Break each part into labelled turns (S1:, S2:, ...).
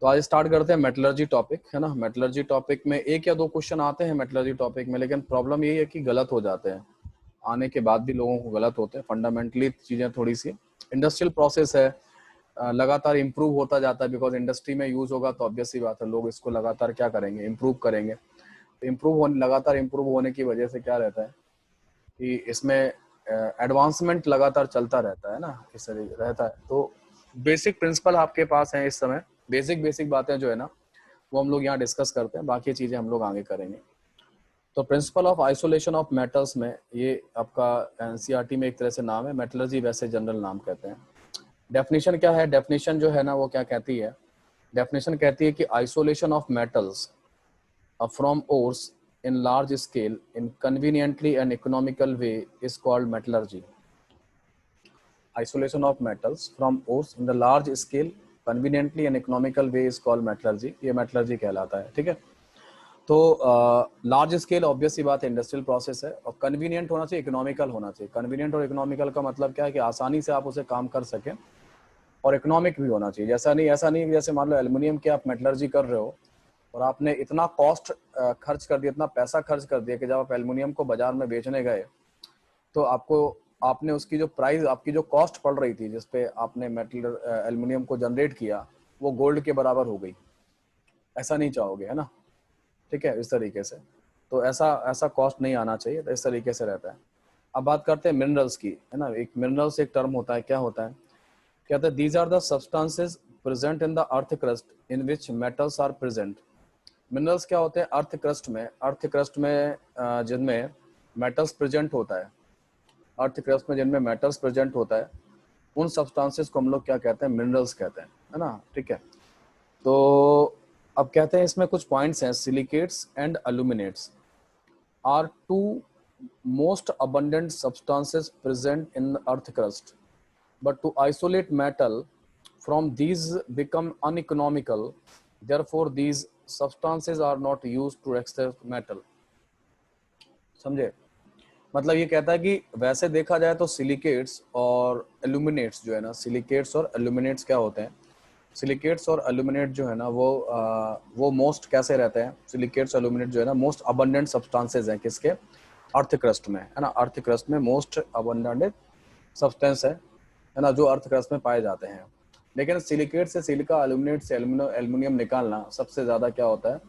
S1: तो आज स्टार्ट करते हैं मेटलर्जी टॉपिक, है ना। मेटलर्जी टॉपिक में एक या दो क्वेश्चन आते हैं मेटलर्जी टॉपिक में, लेकिन प्रॉब्लम यही है कि गलत हो जाते हैं। आने के बाद भी लोगों को गलत होते हैं। फंडामेंटली चीज़ें थोड़ी सी इंडस्ट्रियल प्रोसेस है, लगातार इम्प्रूव होता जाता है। बिकॉज इंडस्ट्री में यूज होगा तो ऑब्वियस सी बात है, लोग इसको लगातार क्या करेंगे, इम्प्रूव करेंगे। तो लगातार इम्प्रूव होने की वजह से क्या रहता है कि इसमें एडवांसमेंट लगातार चलता रहता है ना, इस तरीके रहता है। तो बेसिक प्रिंसिपल आपके पास है इस समय। बेसिक बातें जो है ना वो हम लोग यहाँ डिस्कस करते हैं, बाकी चीज़ें हम लोग आगे करेंगे। तो principle of isolation of metals में ये आपका एनसीईआरटी में एक तरह से नाम है, मेटलर्जी वैसे जनरल नाम कहते हैं। डेफिनेशन क्या है, डेफिनेशन जो है ना वो क्या कहती है, डेफिनेशन कहती है कि isolation of metals from ores in large scale in conveniently and economical way is called metallurgy. Isolation of metals from ores in the large scale conveniently and economical way is called metallurgy. ये metallurgy कहलाता है, ठीक है। तो large scale obvious सी बात है, industrial process है, और कन्वीनियंट होना चाहिए, इकोनॉमिकल होना चाहिए। कन्वीनियंट और इकोनॉमिकल का मतलब क्या है कि आसानी से आप उसे काम कर सकें, और इकोनॉमिक भी होना चाहिए। ऐसा नहीं जैसे मान लो एल्युमिनियम की आप मेटलर्जी कर रहे हो और आपने इतना कॉस्ट खर्च कर दिया, इतना पैसा खर्च कर दिया कि जब आप एल्युमिनियम को बाजार में बेचने गए तो आपने उसकी जो प्राइस, आपकी जो कॉस्ट पड़ रही थी जिसपे आपने मेटल एल्युमिनियम को जनरेट किया, वो गोल्ड के बराबर हो गई। ऐसा नहीं चाहोगे, है ना, ठीक है, इस तरीके से। तो ऐसा कॉस्ट नहीं आना चाहिए, तो इस तरीके से रहता है। अब बात करते हैं मिनरल्स की, है ना। एक मिनरल्स एक टर्म होता है, क्या होता है, कहते हैं these are the substances present in the earth crust in which metals are present. Minerals क्या होते हैं अर्थ क्रस्ट में जिनमें मेटल्स प्रेजेंट होता है, अर्थ क्रस्ट में जिनमें मेटल्स प्रेजेंट होता है, उन सब्सटेंसेस को हम लोग क्या कहते हैं, मिनरल्स कहते हैं, है ना, ठीक है। तो अब कहते हैं इसमें कुछ पॉइंट्स हैं। Silicates and aluminates are two most abundant substances present in the earth crust, but to isolate metal from these become uneconomical. Therefore these substances are not used to extract metal. समझे, मतलब ये कहता है कि वैसे देखा जाए तो सिलिकेट्स और एल्यूमिनेट्स जो है ना, सिलिकेट्स और एल्यूमिनेट्स क्या होते हैं, सिलिकेट्स और एल्यूमिनेट जो है ना वो मोस्ट कैसे रहते हैं, सिलिकेट्स एल्यूमिनेट जो है ना मोस्ट अबंडेंट सब्सटेंसेस हैं किसके, अर्थ क्रस्ट में, है ना। अर्थ क्रस्ट में मोस्ट अबंडेंट सब्सटेंस है ना, जो अर्थ क्रस्ट में पाए जाते हैं। लेकिन सिलिकेट से सिलिका, एल्यूमिनेट से एल्यूमिनियम निकालना सबसे ज्यादा क्या होता है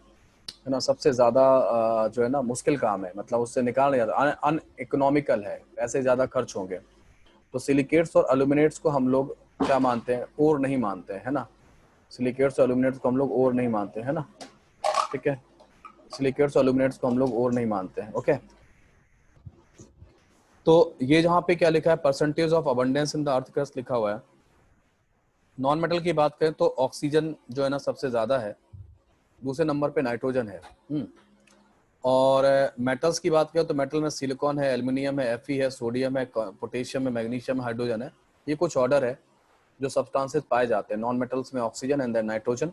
S1: ना, सबसे ज्यादा जो है ना मुश्किल काम है। मतलब उससे निकालना ज्यादा अन इकोनॉमिकल है, पैसे ज्यादा खर्च होंगे। तो सिलिकेट्स और एल्यूमिनेट्स को हम लोग क्या मानते हैं, ओर नहीं मानते हैं, है ना। सिलिकेट्स और एल्यूमिनेट्स को हम लोग ओर नहीं मानते हैं, है ना, ठीक है। सिलिकेट्स और एल्यूमिनेट्स को हम लोग ओर नहीं मानते हैं, ओके। तो ये जहाँ पे क्या लिखा है, percentage of abundance in the earth crust लिखा हुआ है। नॉन मेटल की बात करें तो ऑक्सीजन जो है ना सबसे ज्यादा है, दूसरे नंबर पे नाइट्रोजन है। और मेटल्स की बात करें तो मेटल में सिलिकॉन है, एल्युमिनियम है, Fe है, सोडियम है, पोटेशियम है, मैग्नीशियम, हाइड्रोजन है। ये कुछ ऑर्डर है जो सब्सटेंसेस पाए जाते हैं। नॉन मेटल्स में ऑक्सीजन एंड देन नाइट्रोजन,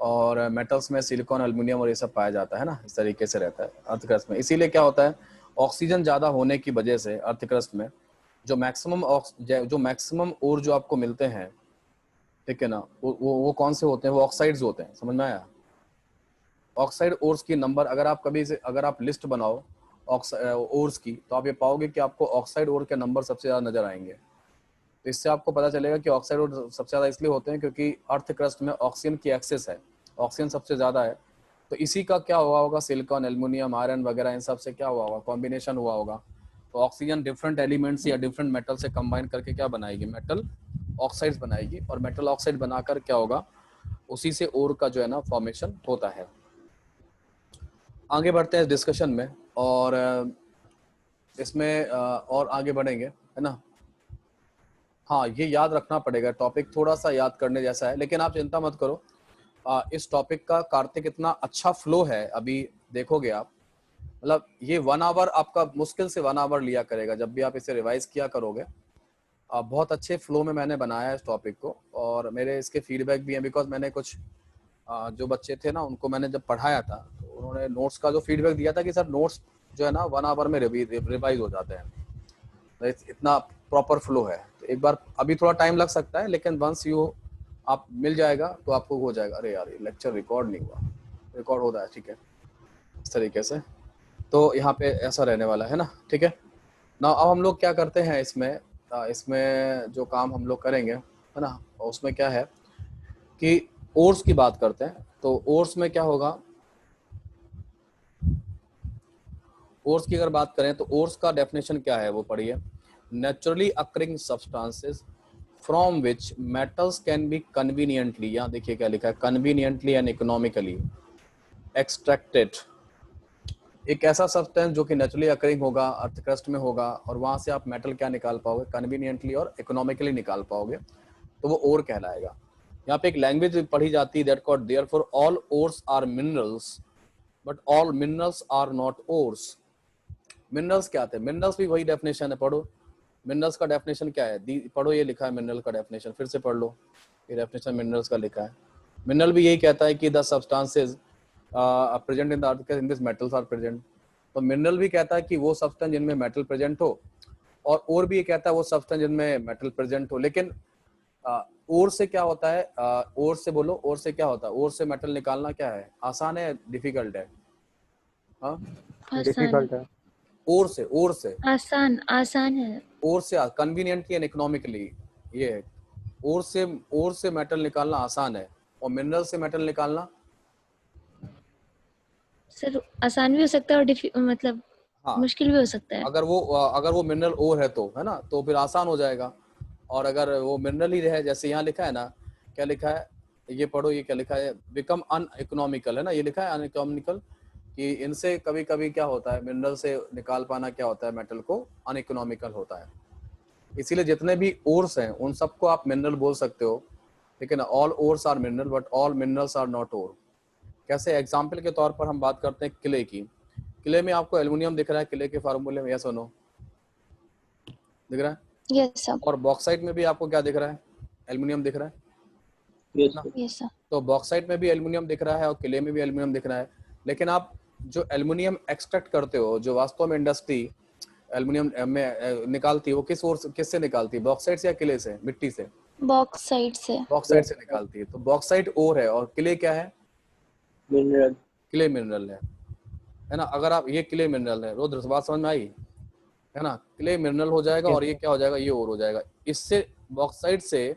S1: और मेटल्स में सिलिकॉन, एल्युमिनियम और ये सब पाया जाता है ना। इस तरीके से रहता है अर्थ क्रस्ट में। इसीलिए क्या होता है, ऑक्सीजन ज़्यादा होने की वजह से अर्थ क्रस्ट में जो मैक्सिमम और जो आपको मिलते हैं, ठीक है ना, वो कौन से होते हैं, वो ऑक्साइड्स होते हैं। समझ में आया, ऑक्साइड ओर्स की नंबर अगर आप लिस्ट बनाओ ओर्स की, तो आप ये पाओगे कि आपको ऑक्साइड ओर के नंबर सबसे ज़्यादा नजर आएंगे। तो इससे आपको पता चलेगा कि ऑक्साइड ओर सबसे ज़्यादा इसलिए होते हैं क्योंकि अर्थ क्रस्ट में ऑक्सीजन की एक्सेस है, ऑक्सीजन सबसे ज़्यादा है। तो इसी का क्या हुआ होगा, सिलिकॉन, एल्युमिनियम, आयरन वगैरह इन सब से क्या हुआ होगा, कॉम्बिनेशन हुआ होगा। तो ऑक्सीजन डिफरेंट एलिमेंट्स या डिफरेंट मेटल से कंबाइन करके क्या बनाएगी, मेटल ऑक्साइड्स बनाएगी, और मेटल ऑक्साइड बनाकर क्या होगा, उसी से ओर का जो है ना फॉर्मेशन होता है। आगे बढ़ते हैं डिस्कशन में, और इसमें और आगे बढ़ेंगे, है ना। हाँ, ये याद रखना पड़ेगा, टॉपिक थोड़ा सा याद करने जैसा है, लेकिन आप चिंता मत करो। इस टॉपिक का कार्तिक इतना अच्छा फ्लो है, अभी देखोगे आप, मतलब ये 1 आवर आपका मुश्किल से 1 आवर लिया करेगा जब भी आप इसे रिवाइज किया करोगे। बहुत अच्छे फ्लो में मैंने बनाया है इस टॉपिक को, और मेरे इसके फीडबैक भी हैं। बिकॉज मैंने कुछ जो बच्चे थे ना उनको मैंने जब पढ़ाया था तो उन्होंने नोट्स का जो फीडबैक दिया था कि सर नोट्स जो है ना 1 आवर में रिवाइज हो जाते हैं, तो इतना प्रॉपर फ्लो है। तो एक बार अभी थोड़ा टाइम लग सकता है, लेकिन वंस यू आप मिल जाएगा तो आपको हो जाएगा। अरे यार ये लेक्चर रिकॉर्ड नहीं हुआ, रिकॉर्ड होता है, ठीक है, इस तरीके से। तो यहाँ पे ऐसा रहने वाला है ना, ठीक है ना। अब हम लोग क्या करते हैं इसमें, इसमें जो काम हम लोग करेंगे है ना, उसमें क्या है कि ओर्स की बात करते हैं। तो ओर्स में क्या होगा, ओर्स की अगर बात करें तो ओर्स का डेफिनेशन क्या है वो पढ़िए। Naturally occurring substances from which metals can be conveniently, यहाँ देखिए क्या लिखा है, कन्वीनियंटली एंड इकोनॉमिकली एक्सट्रैक्टेड। एक ऐसा सब्सटेंस जो कि नेचुरली अकरिंग होगा, अर्थ क्रस्ट में होगा, और वहां से आप मेटल क्या निकाल पाओगे, कन्वीनियंटली और इकोनॉमिकली निकाल पाओगे, तो वो ओर कहलाएगा। यहाँ पे एक लैंग्वेज पढ़ी जाती है, that called therefore all ores are minerals but all minerals are not ores. Minerals क्या आते हैं, मिनरल्स भी वही डेफिनेशन है, पढ़ो मिनरल्स का डेफिनेशन क्या है, पढ़ो ये लिखा है मिनरल का डेफिनेशन, फिर से पढ़ लो, ये डेफिनेशन मिनरल्स का लिखा है। मिनरल भी यही कहता है कि the substances present in the earth in this metals are present. तो मिनरल भी कहता है कि वो सब्सटेंस जिनमें मेटल प्रेजेंट हो, और भी ये कहता है वो सब्सटेंस जिनमें मेटल प्रेजेंट हो। लेकिन और से क्या होता है, और से बोलो, और से क्या होता है, और से मेटल निकालना क्या है, आसान है डिफिकल्ट है, हाँ
S2: डिफिकल्ट है।
S1: और से
S2: आसान आसान है।
S1: और से कन्वीनियंटली एंड इकोनॉमिकली, ये है। और से मेटल निकालना आसान है, और मिनरल से मेटल निकालना,
S2: सर आसान भी हो सकता है और मतलब
S1: हाँ,
S2: मुश्किल भी हो सकता है।
S1: अगर वो मिनरल ओर है तो, है ना, तो फिर आसान हो जाएगा। और अगर वो मिनरल ही रहे, जैसे यहाँ लिखा है ना, क्या लिखा है, ये पढ़ो, ये क्या लिखा है, बिकम अनइकोनॉमिकल, है ना, ये लिखा है अनइकोनॉमिकल, कि इनसे कभी कभी क्या होता है, मिनरल से निकाल पाना क्या होता है, मेटल को अनइकोनॉमिकल होता है। इसीलिए जितने भी ओर्स हैं उन सबको आप मिनरल बोल सकते हो, लेकिन all ores are mineral but all minerals are not ore. कैसे, एग्जाम्पल के तौर पर हम बात करते हैं किले की। किले में आपको एल्युमिनियम दिख रहा है, किले के फार्मूले में, यस और नो, दिख रहा है।
S2: Yes sir.
S1: और बॉक्साइट में भी आपको क्या दिख रहा है, एल्युमिनियम दिख रहा है
S3: यस
S1: ना।
S3: सर।
S2: Yes sir.
S1: तो बॉक्साइट में भी एल्युमिनियम दिख रहा है और किले में भी एल्युमिनियम दिख रहा है। लेकिन आप जो एल्युमिनियम एक्सट्रैक्ट करते हो, जो वास्तव में इंडस्ट्री एल्युमिनियम में निकालती है, वो किससे निकालती है, बॉक्साइट से या किले से, मिट्टी से,
S2: बॉक्साइट से।
S1: बॉक्साइट से निकालती है। तो बॉक्साइट ओर है और किले क्या है,
S3: मिनरल।
S1: क्ले मिनरल है ना। अगर आप, ये क्ले मिनरल है, रुद्र बात समझ में आई, है ना, क्ले मिनरल हो जाएगा और ये क्या हो जाएगा, ये और हो जाएगा। इससे बॉक्साइट से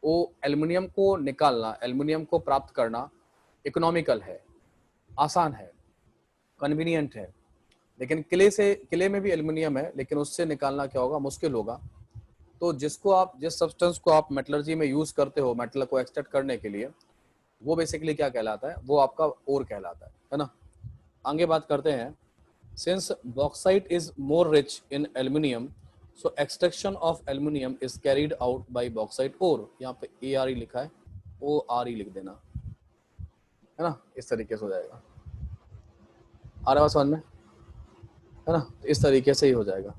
S1: वो एल्युमिनियम को निकालना, एल्युमिनियम को प्राप्त करना इकोनॉमिकल है, आसान है, कन्वीनियंट है। लेकिन किले में भी एल्युमिनियम है, लेकिन उससे निकालना क्या होगा, मुश्किल होगा। तो जिस सब्सटेंस को आप मेटलर्जी में यूज करते हो मेटल को एक्सट्रैक्ट करने के लिए, वो बेसिकली क्या कहलाता है, वो आपका ओर कहलाता है ना। आगे बात करते हैं। Since bauxite is more rich in aluminium, so extraction of aluminium is carried out by bauxite ore. यहाँ पे ARE लिखा है, ORE लिख देना, है ना, इस तरीके से हो जाएगा। आ रहा है समझ में, है ना, तो इस तरीके से ही हो जाएगा।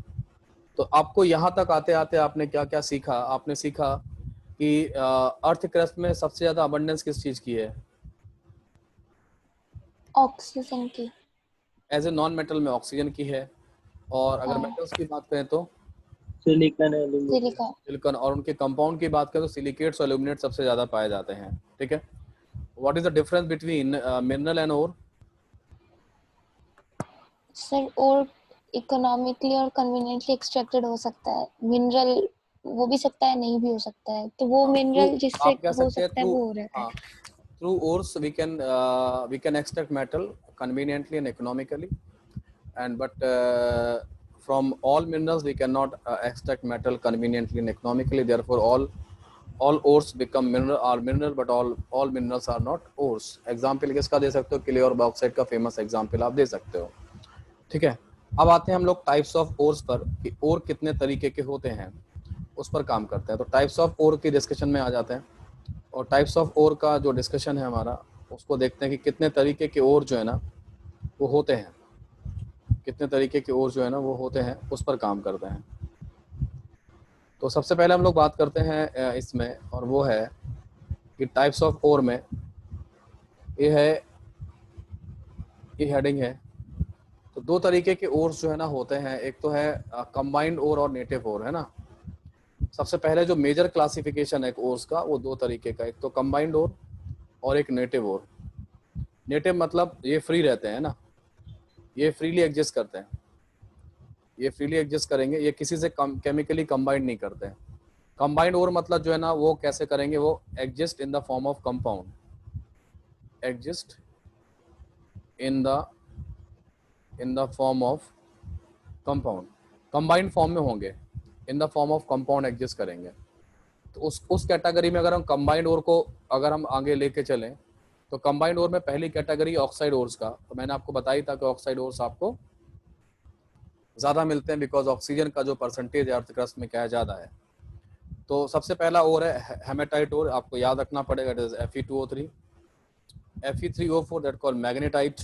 S1: तो आपको यहाँ तक आते आते आपने क्या क्या सीखा, आपने सीखा कि अर्थ क्रस्ट में सबसे ज्यादा अबंडेंस किस चीज की है,
S2: ऑक्सीजन की।
S1: एज ए नॉन मेटल में ऑक्सीजन की है। और अगर
S2: हाँ।
S1: मेटल्स की बात करें तो
S3: सिलिकॉन, एल्यूमिनियम।
S2: सिलिकॉन।
S1: सिलिकॉन, और उनके कंपाउंड की बात करें तो सिलिकेट्स और एल्यूमिनेट सबसे ज्यादा पाए जाते हैं, ठीक है। What is the difference between mineral and ore,
S2: sir और इकोनॉमिकली और कन्वीनियंटली एक्सट्रैक्टेड हो सकता है, मिनरल वो भी सकता है, नहीं भी हो सकता है, तो वो
S1: थ्रू,
S2: मिनरल जिससे
S1: आप कह
S2: हो
S1: सकते हैं
S2: सकता है
S1: थ्रू,
S2: वो हो रहता है।
S1: हाँ, through ores we can extract metal conveniently and economically, and but from all minerals we cannot extract metal conveniently and economically. Therefore all ores become mineral, are mineral, but all minerals are not ores. Example किसका दे सकते हो, clay और bauxite का famous example आप दे सकते हो, ठीक है। अब आते हैं हम लोग टाइप्स ऑफ ओर्स पर, कि ओर कितने तरीके के होते हैं, उस पर काम करते हैं। तो टाइप्स ऑफ ओर की डिस्कशन में आ जाते हैं। और टाइप्स ऑफ ओर का जो डिस्कशन है हमारा, उसको देखते हैं कि कितने तरीके के ओर जो है ना वो होते हैं, कितने तरीके के ओर जो है ना वो होते हैं, उस पर काम करते हैं। तो सबसे पहले हम लोग बात करते हैं इसमें, और वो है कि टाइप्स ऑफ ओर में, ये है, ये हेडिंग है। तो दो तरीके के ओर्स जो है ना होते हैं, एक तो है कंबाइंड ओर और नेटिव ओर, है ना। सबसे पहले जो मेजर क्लासिफिकेशन है ओर्स का वो दो तरीके का, एक तो कंबाइंड ओर और एक नेटिव ओर। नेटिव मतलब ये फ्री रहते हैं ना, ये फ्रीली एग्जिस्ट करते हैं, ये फ्रीली एग्जिस्ट करेंगे, ये किसी से केमिकली कंबाइंड नहीं करते हैं। कंबाइंड ओर मतलब जो है ना वो कैसे करेंगे, वो exist in the form of compound, exist in the form of compound, combined form में होंगे, इन the form of compound exist करेंगे। तो उस कैटेगरी में अगर हम कंबाइंड ओर को अगर हम आगे लेके चलें तो कंबाइंड ओर में पहली कैटेगरी ऑक्साइड ओर्स का, तो मैंने आपको बताई था कि ऑक्साइड ओर्स आपको ज़्यादा मिलते हैं बिकॉज ऑक्सीजन का जो परसेंटेज है अर्थ क्रस्ट में क्या है, ज़्यादा है। तो सबसे पहला ओर है हेमेटाइट ओर, आपको याद रखना पड़ेगा, it is Fe2O3, Fe3O4 that called magnetite,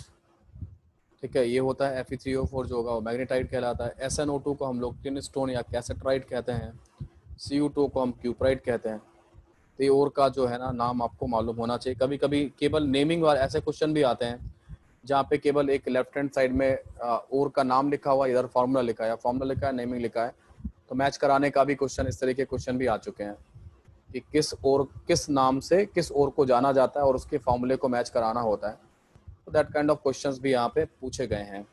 S1: ठीक है, ये होता है Fe3O4 जो होगा वो मैग्नेटाइट कहलाता है। SnO2 को हम लोग टिन स्टोन या कैसेट्राइट कहते हैं, Cu2 को हम क्यूप्राइट कहते हैं। तो ये ओर का जो है ना नाम आपको मालूम होना चाहिए। कभी कभी केवल नेमिंग वाले ऐसे क्वेश्चन भी आते हैं जहाँ पे केवल एक लेफ्ट हैंड साइड में ओर का नाम लिखा हुआ, इधर फार्मूला लिखा है, या फार्मूला लिखा है नेमिंग लिखा है, तो मैच कराने का भी क्वेश्चन, इस तरह के क्वेश्चन भी आ चुके हैं कि किस नाम से किस ओर को जाना जाता है और उसके फार्मूले को मैच कराना होता है। तो दैट काइंड ऑफ क्वेश्चंस भी यहाँ पे पूछे गए हैं।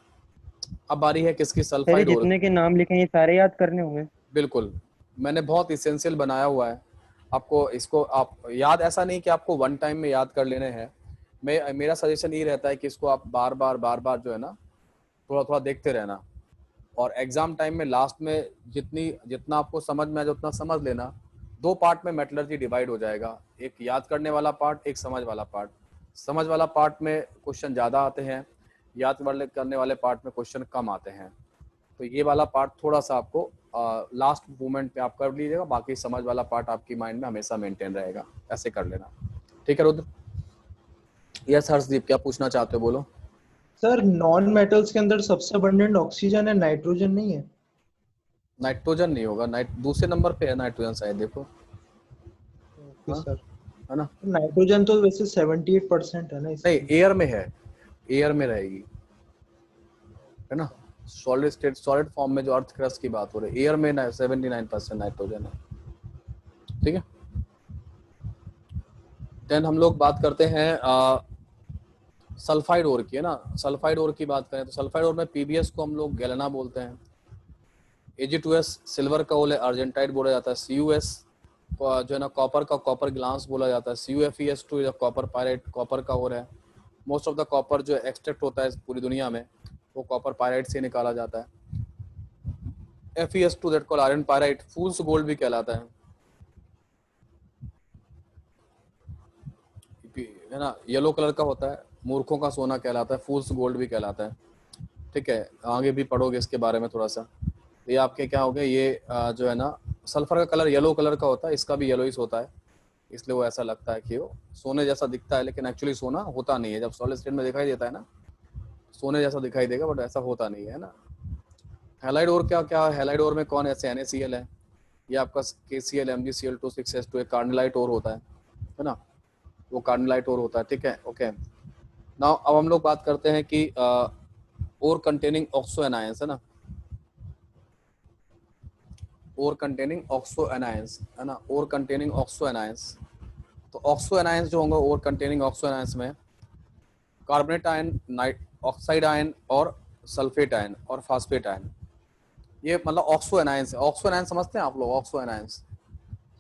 S1: अब बारी है किसकी,
S4: सर ये
S1: सल्फाइड ओर।
S4: जितने के नाम लिखे हैं ये सारे याद करने होंगे?
S1: बिल्कुल, मैंने बहुत इसेंशियल बनाया हुआ है आपको, इसको आप याद, ऐसा नहीं कि आपको वन टाइम में याद कर लेने हैं। मेरा सजेशन ये रहता है कि इसको आप बार बार जो है ना थोड़ा थोड़ा देखते रहना, और एग्जाम टाइम में लास्ट में जितना आपको समझ में आए उतना समझ लेना। दो पार्ट में मेटलर्जी डिवाइड हो जाएगा, एक याद करने वाला पार्ट, एक समझ वाला पार्ट। समझ वाला पार्ट में क्वेश्चन ज़्यादा आते हैं, याद करने वाले पार्ट में क्वेश्चन कम आते हैं। तो ये वाला पार्ट थोड़ा सा आपको लास्ट मोमेंट पे आप कर लीजिएगा, बाकी समझ वाला पार्ट आपकी माइंड में हमेशा मेंटेन रहेगा, ऐसे कर लेना। ठीक है रुद्र? यस हर्षदीप, क्या पूछना चाहते हो, बोलो।
S5: सर नॉन मेटल्स के अंदर सबसे अबंडेंट ऑक्सीजन है, नाइट्रोजन नहीं है?
S1: नाइट्रोजन नहीं होगा, दूसरे नंबर पे है नाइट्रोजन शायद, देखो।
S5: ओके
S1: हाँ,
S5: सर।
S1: है ना?
S5: नाइट्रोजन तो वैसे 78% है ना
S1: नहीं, एयर में है, एयर में रहेगी, है ना? सॉलिड फॉर्म में जो अर्थ क्रस्ट की बात हो रही है, एयर में 79% नाइट्रोजन है। ठीक है, देन हम लोग बात करते हैं सल्फाइड ओर की, है ना? सल्फाइड ओर की बात करें तो सल्फाइड ओर में पीबीएस को हम लोग गैलेना बोलते हैं, Ag2S सिल्वर का ओर है, अर्जेंटाइट बोला जाता है, CuS जो है ना कॉपर का कॉपर ग्लांस बोला जाता है, CuFeS2 कॉपर पायराइट, कॉपर का ओर है। मोस्ट ऑफ द कॉपर जो एक्सट्रैक्ट होता है पूरी दुनिया में वो कॉपर पायराइट से निकाला जाता है। Fe2 that called iron pyrite, fools gold भी कहलाता है ना? येलो कलर का होता है, मूर्खों का सोना कहलाता है, फूल्स गोल्ड भी कहलाता है। ठीक है, आगे भी पढ़ोगे इसके बारे में थोड़ा सा। ये आपके क्या हो गए, ये जो है ना सल्फर का कलर येलो कलर का होता है, इसका भी येलोइश होता है, इसलिए वो ऐसा लगता है कि वो सोने जैसा दिखता है, लेकिन एक्चुअली सोना होता नहीं है। जब सॉलिड स्टेट में दिखाई देता है ना सोने जैसा दिखाई देगा, बट ऐसा होता नहीं है ना। हैलाइड ओर क्या हैलाइड ओर में कौन ऐसे NaCl है, ये आपका KCl MgCl2 6s2 एक कार्डिनलाइट ओर होता है ना, वो कार्डिनलाइट ओर होता है। ठीक है, ओके। नाउ अब हम लोग बात करते हैं कि ओर कंटेनिंग ऑक्सो एनायंस, है ना, ओर कंटेनिंग ऑक्सो एनायंस, है ना, ओर कंटेनिंग ऑक्सो एनायंस। तो ऑक्सो एनायंस जो होंगे ओर कंटेनिंग ऑक्सो एनायंस में कार्बोनेट आयन, ऑक्साइड आयन और सल्फेट आयन और फास्फेट आयन, ये मतलब ऑक्सो एनायंस है। ऑक्सो एनायंस समझते हैं आप लोग? ऑक्सो एनायंस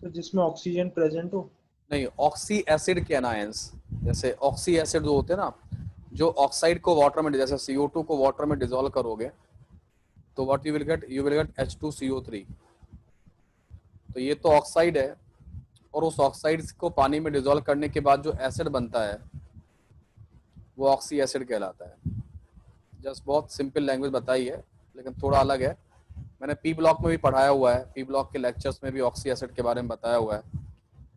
S5: सर जिसमें ऑक्सीजन प्रेजेंट हो?
S1: नहीं, ऑक्सी एसिड के एनायंस, जैसे ऑक्सी एसिड जो होते हैं ना, जो ऑक्साइड को वाटर में, जैसे CO2 को वाटर में डिसॉल्व करोगे तो what you will get H2CO3। तो ये तो ऑक्साइड है, और उस ऑक्साइड को पानी में डिसॉल्व करने के बाद जो एसिड बनता है वो ऑक्सी एसिड कहलाता है। जस्ट बहुत सिंपल लैंग्वेज बताई है, लेकिन थोड़ा अलग है। मैंने पी ब्लॉक में भी पढ़ाया हुआ है, पी ब्लॉक के लेक्चर्स में भी ऑक्सी एसिड के बारे में बताया हुआ है,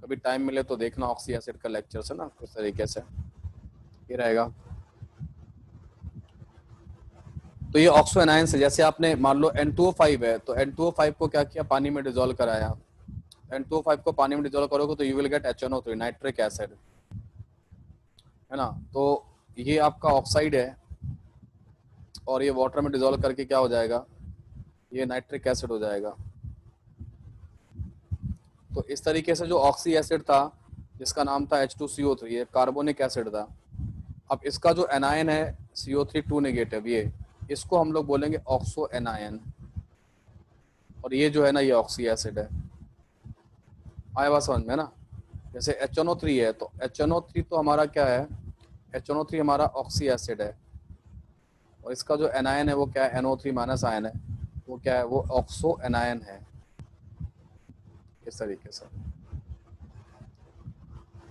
S1: कभी टाइम मिले तो देखना ऑक्सी एसिड का लेक्चर है ना, किस तरीके से ये रहेगा। तो ये ऑक्सो एनायंस है। जैसे आपने मान लो N2O5 है, तो N2O5 को क्या किया, पानी में डिसॉल्व कराया। N2O5 को पानी में डिसॉल्व करोगे तो you will get HNO3 nitric acid, है ना। तो ये आपका ऑक्साइड है और ये वाटर में डिसॉल्व करके क्या हो जाएगा, ये नाइट्रिक एसिड हो जाएगा। तो इस तरीके से जो ऑक्सी एसिड था जिसका नाम था H2CO3, ये कार्बोनिक एसिड था। अब इसका जो एनायन है CO3 2 नेगेटिव, ये इसको हम लोग बोलेंगे ऑक्सो एनायन, और ये जो है ना ये ऑक्सी एसिड है। आया बात समझ में ना? जैसे HNO3 है तो HNO3 तो हमारा क्या है, HNO3 हमारा ऑक्सी एसिड है, और इसका जो एनायन है वो क्या है, NO3 माइनस आयन है, वो क्या है, वो ऑक्सो एनायन है। इस तरीके से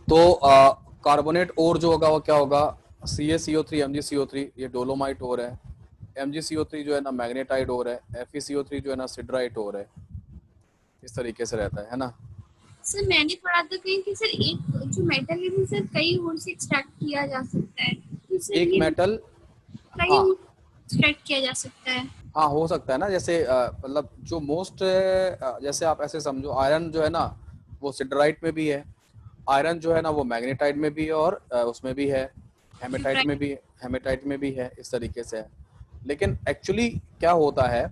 S1: तो कार्बोनेट और जो होगा वो क्या होगा, CaCO3 MgCO3, ये डोलोमाइट और है। MgCO3 जो है ना मैग्नेटाइट और है। FeCO3 जो है ना सिडराइट और है। इस तरीके से रहता है ना।
S6: सर मैंने पढ़ा था कहीं कि सर एक जो मेटल है सर कई और से एक्सट्रैक्ट किया जा सकता है, तो सर
S1: एक
S6: ये
S1: मेटल,
S6: कई
S1: हाँ
S6: और एक्सट्रैक्ट किया जा सकता है।
S1: हाँ हो सकता है ना, जैसे मतलब जो मोस्ट, जैसे आप ऐसे समझो आयरन जो है ना वो सिडराइट में भी है, आयरन जो है ना वो मैग्नेटाइट में भी है, और उसमें भी है, हेमेटाइट में भी, हेमेटाइट में भी है। इस तरीके से है। लेकिन एक्चुअली क्या होता है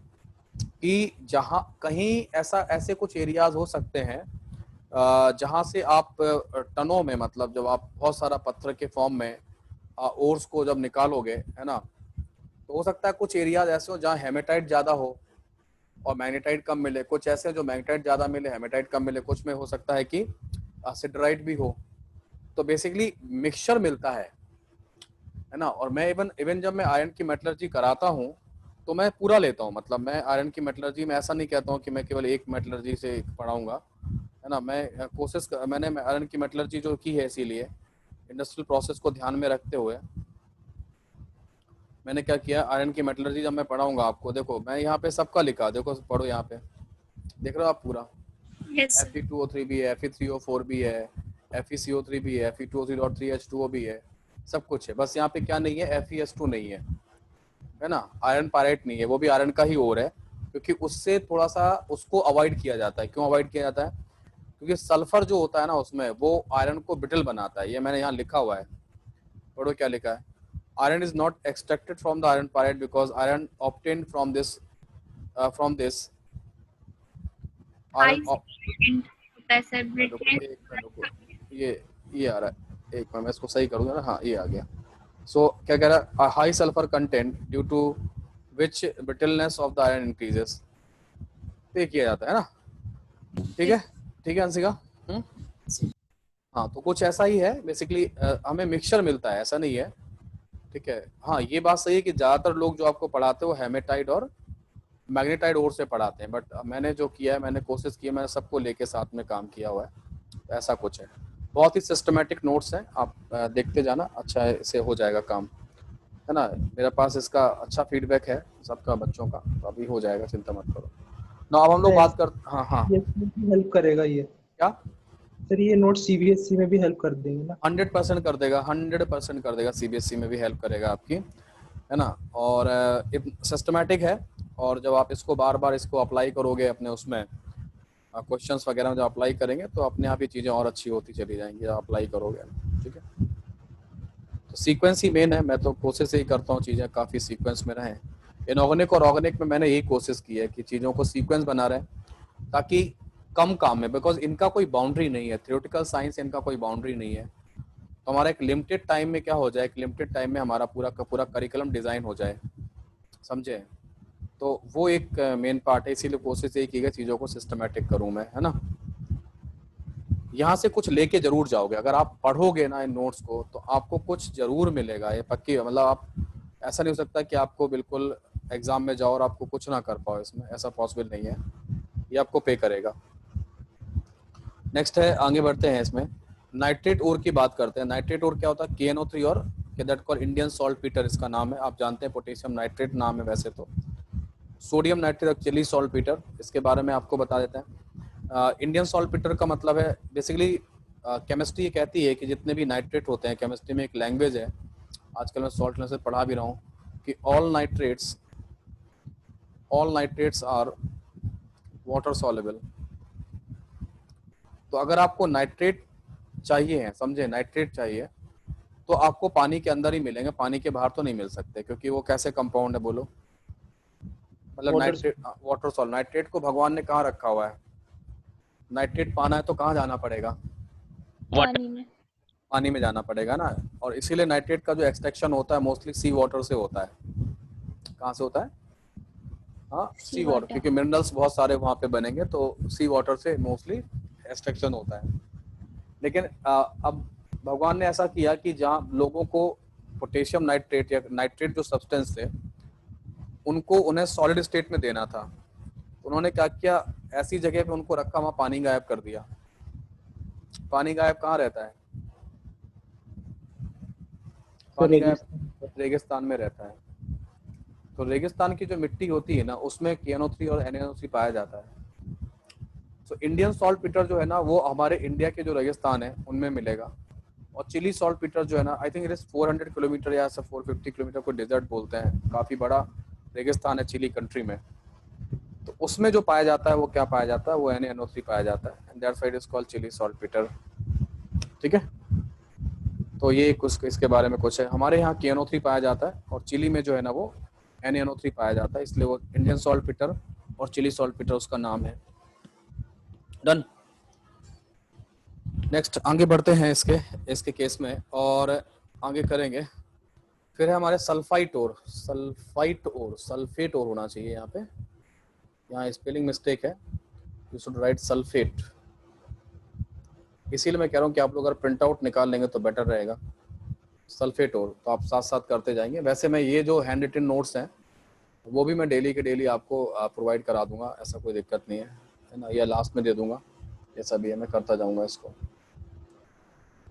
S1: कि जहाँ कहीं ऐसा ऐसे कुछ एरियाज हो सकते हैं जहाँ से आप टनों में, मतलब जब आप बहुत सारा पत्थर के फॉर्म में ओर्स को जब निकालोगे, है ना, तो हो सकता है कुछ एरियाज ऐसे हो जहाँ हेमेटाइट ज़्यादा हो और मैग्नेटाइट कम मिले, कुछ ऐसे जो मैग्नेटाइट ज़्यादा मिले हेमेटाइट कम मिले, कुछ में हो सकता है कि सिडराइट भी हो। तो बेसिकली मिक्सचर मिलता है ना। और मैं इवन इवन जब मैं आयरन की मेटलर्जी कराता हूँ तो मैं पूरा लेता हूँ, मतलब मैं आयरन की मेटलर्जी में ऐसा नहीं कहता हूँ कि मैं केवल एक मेटलर्जी से पढ़ाऊँगा, है ना। मैं मैंने आयरन की मेटलर्जी जो की है इसीलिए इंडस्ट्रियल प्रोसेस को ध्यान में रखते हुए मैंने क्या किया, आयरन की मेटलर्जी जब मैं पढ़ाऊंगा आपको, देखो मैं यहाँ पे सबका लिखा, देखो पढ़ो यहाँ पे, देख रहे हो आप पूरा,
S6: यस सर।
S1: Fe2O3 भी है, Fe3O4 भी है, FeCO3 भी है, Fe2O3.3H2O भी है, सब कुछ है। बस यहाँ पे क्या नहीं है, FeS2 नहीं है ना। आयरन पायरेट नहीं है, वो भी आयरन का ही ओर है, क्योंकि उससे थोड़ा सा उसको अवॉइड किया जाता है। क्यों अवॉइड किया जाता है? क्योंकि सल्फर जो होता है ना उसमें वो आयरन को ब्रिटल बनाता है। ये मैंने यहाँ लिखा हुआ है, पढ़ो क्या लिखा है। Iron is not extracted from the iron pyrite because iron obtained from this
S6: high
S1: iron
S6: होता है सर,
S1: रुको
S6: ब्रिटेन।
S1: एक मिनट रुको, ये आ रहा है, एक मिनट मैं इसको सही करूंगा ना, हाँ ये आ गया। सो क्या कह रहा है, high sulphur content due to which brittleness of the iron increases, पे किया जाता है ना। ठीक है, ठीक है अंशिका। हाँ तो कुछ ऐसा ही है बेसिकली, हमें मिक्सचर मिलता है, ऐसा नहीं है। ठीक है, हाँ ये बात सही है कि ज्यादातर लोग जो आपको पढ़ाते हैं वो हेमेटाइट और मैग्नेटाइट ओर से पढ़ाते हैं, बट मैंने जो किया है, मैंने कोशिश की है, मैंने सबको लेके साथ में काम किया हुआ है। ऐसा कुछ है, बहुत ही सिस्टमेटिक नोट्स हैं, आप देखते जाना, अच्छा है, इससे हो जाएगा काम, है ना। मेरे पास इसका अच्छा फीडबैक है सबका बच्चों का, तो अभी हो जाएगा, चिंता मत करो ना। अब हम लोग बात कर, हाँ हाँ
S5: हेल्प करेगा ये
S1: क्या,
S5: सर, ये नोट सीबीएसई में भी हेल्प कर देंगे ना?
S1: 100% कर देगा, 100% कर देगा, CBSE में भी हेल्प करेगा आपकी, है ना। और सिस्टमेटिक है, और जब आप इसको बार बार इसको अप्लाई करोगे अपने उसमें क्वेश्चंस वगैरह में जब अप्लाई करेंगे तो अपने आप ही चीज़ें और अच्छी होती चली जाएंगी जब अप्लाई करोगे। ठीक है, तो सीक्वेंस ही मेन है, मैं तो कोशिश यही करता हूँ चीज़ें काफ़ी सीक्वेंस में रहें। इनऑर्गेनिक और ऑर्गेनिक में मैंने यही कोशिश की है कि चीज़ों को सीक्वेंस बना रहे ताकि कम काम में, बिकॉज इनका कोई बाउंड्री नहीं है, थ्योरेटिकल साइंस इनका कोई बाउंड्री नहीं है। तो हमारा एक लिमिटेड टाइम में क्या हो जाए, एक लिमिटेड टाइम में हमारा पूरा का पूरा करिकुलम डिज़ाइन हो जाए, समझे। तो वो एक मेन पार्ट है, इसीलिए कोशिश यही की गई चीज़ों को सिस्टमेटिक करूँ मैं, है ना। यहाँ से कुछ लेके जरूर जाओगे, अगर आप पढ़ोगे ना इन नोट्स को तो आपको कुछ जरूर मिलेगा, ये पक्की है। मतलब आप, ऐसा नहीं हो सकता कि आपको बिल्कुल एग्जाम में जाओ और आपको कुछ ना कर पाओ, इसमें ऐसा पॉसिबल नहीं है, ये आपको पे करेगा। नेक्स्ट है, आगे बढ़ते हैं, इसमें नाइट्रेट ओर की बात करते हैं। नाइट्रेट ओर क्या होता है, KNO3 और that called Indian salt Peter इसका नाम है, आप जानते हैं पोटेशियम नाइट्रेट नाम है वैसे तो। Sodium nitrate actually salt Peter, इसके बारे में आपको बता देते हैं। इंडियन सॉल्ट पीटर का मतलब है बेसिकली, केमिस्ट्री ये कहती है कि जितने भी नाइट्रेट होते हैं, केमिस्ट्री में एक लैंग्वेज है, आजकल मैं सॉल्ट से पढ़ा भी रहा हूँ, कि all nitrates are water soluble. तो अगर आपको नाइट्रेट चाहिए है, समझे, नाइट्रेट चाहिए तो आपको पानी के अंदर ही मिलेंगे, पानी के बाहर तो नहीं मिल सकते, क्योंकि वो कैसे कंपाउंड है बोलो, मतलब नाइट्रेट, वाटर सॉल्ट। नाइट्रेट को भगवान ने कहाँ रखा हुआ है, नाइट्रेट पाना है तो कहाँ जाना पड़ेगा?
S2: पानी में।
S1: पानी में जाना पड़ेगा ना। और इसीलिए नाइट्रेट का जो एक्सट्रैक्शन होता है मोस्टली सी वाटर से होता है। कहाँ से होता है? हाँ, सी वाटर,
S2: water।
S1: क्योंकि मिनरल्स बहुत सारे वहाँ पे बनेंगे तो सी वाटर से मोस्टली एक्सट्रैक्शन होता है। लेकिन अब भगवान ने ऐसा किया कि जहाँ लोगों को पोटेशियम नाइट्रेट या नाइट्रेट जो सब्सटेंस थे उनको उन्हें सॉलिड स्टेट में देना था, उन्होंने क्या किया, ऐसी जगह पे उनको रखा वहाँ पानी गायब कर दिया। पानी गायब कहाँ रहता है? पानी गायब रेगिस्तान में रहता है। तो रेगिस्तान की जो मिट्टी होती है ना उसमें KNO3 और NaNO3 पाया जाता है। तो इंडियन सॉल्ट पीटर जो है ना वो हमारे इंडिया के जो रेगिस्तान है उनमें मिलेगा। और चिली सॉल्ट पीटर जो है ना I think it is 400 kilometre या 450 किलोमीटर को डेजर्ट बोलते हैं, काफ़ी बड़ा रेगिस्तान है चिली कंट्री में। तो उसमें जो पाया जाता है वो क्या पाया जाता है? वो NaNO3 पाया जाता है and that's why it is called Chile saltpetre. ठीक है, तो ये कुछ इसके बारे में कुछ है। हमारे यहाँ KNO3 पाया जाता है और चिली में जो है ना वो NaNO3 पाया जाता है, इसलिए वो इंडियन सॉल्ट पीटर और चिली सॉल्ट पीटर उसका नाम है। डन। नेक्स्ट आगे बढ़ते हैं इसके केस में और आगे करेंगे। फिर है हमारे सल्फाइट ओर, सल्फेट ओर होना चाहिए यहाँ पे, यहाँ स्पेलिंग मिस्टेक है, यू शुड राइट सल्फेट। इसीलिए मैं कह रहा हूँ कि आप लोग अगर प्रिंट आउट निकाल लेंगे तो बेटर रहेगा। सल्फेट ओर तो आप साथ साथ करते जाएंगे। वैसे मैं ये जो हैंड रिटन नोट्स हैं वो भी मैं डेली के डेली आपको प्रोवाइड करा दूंगा, ऐसा कोई दिक्कत नहीं है ना, या लास्ट में दे दूंगा, जैसा भी है मैं करता जाऊंगा इसको।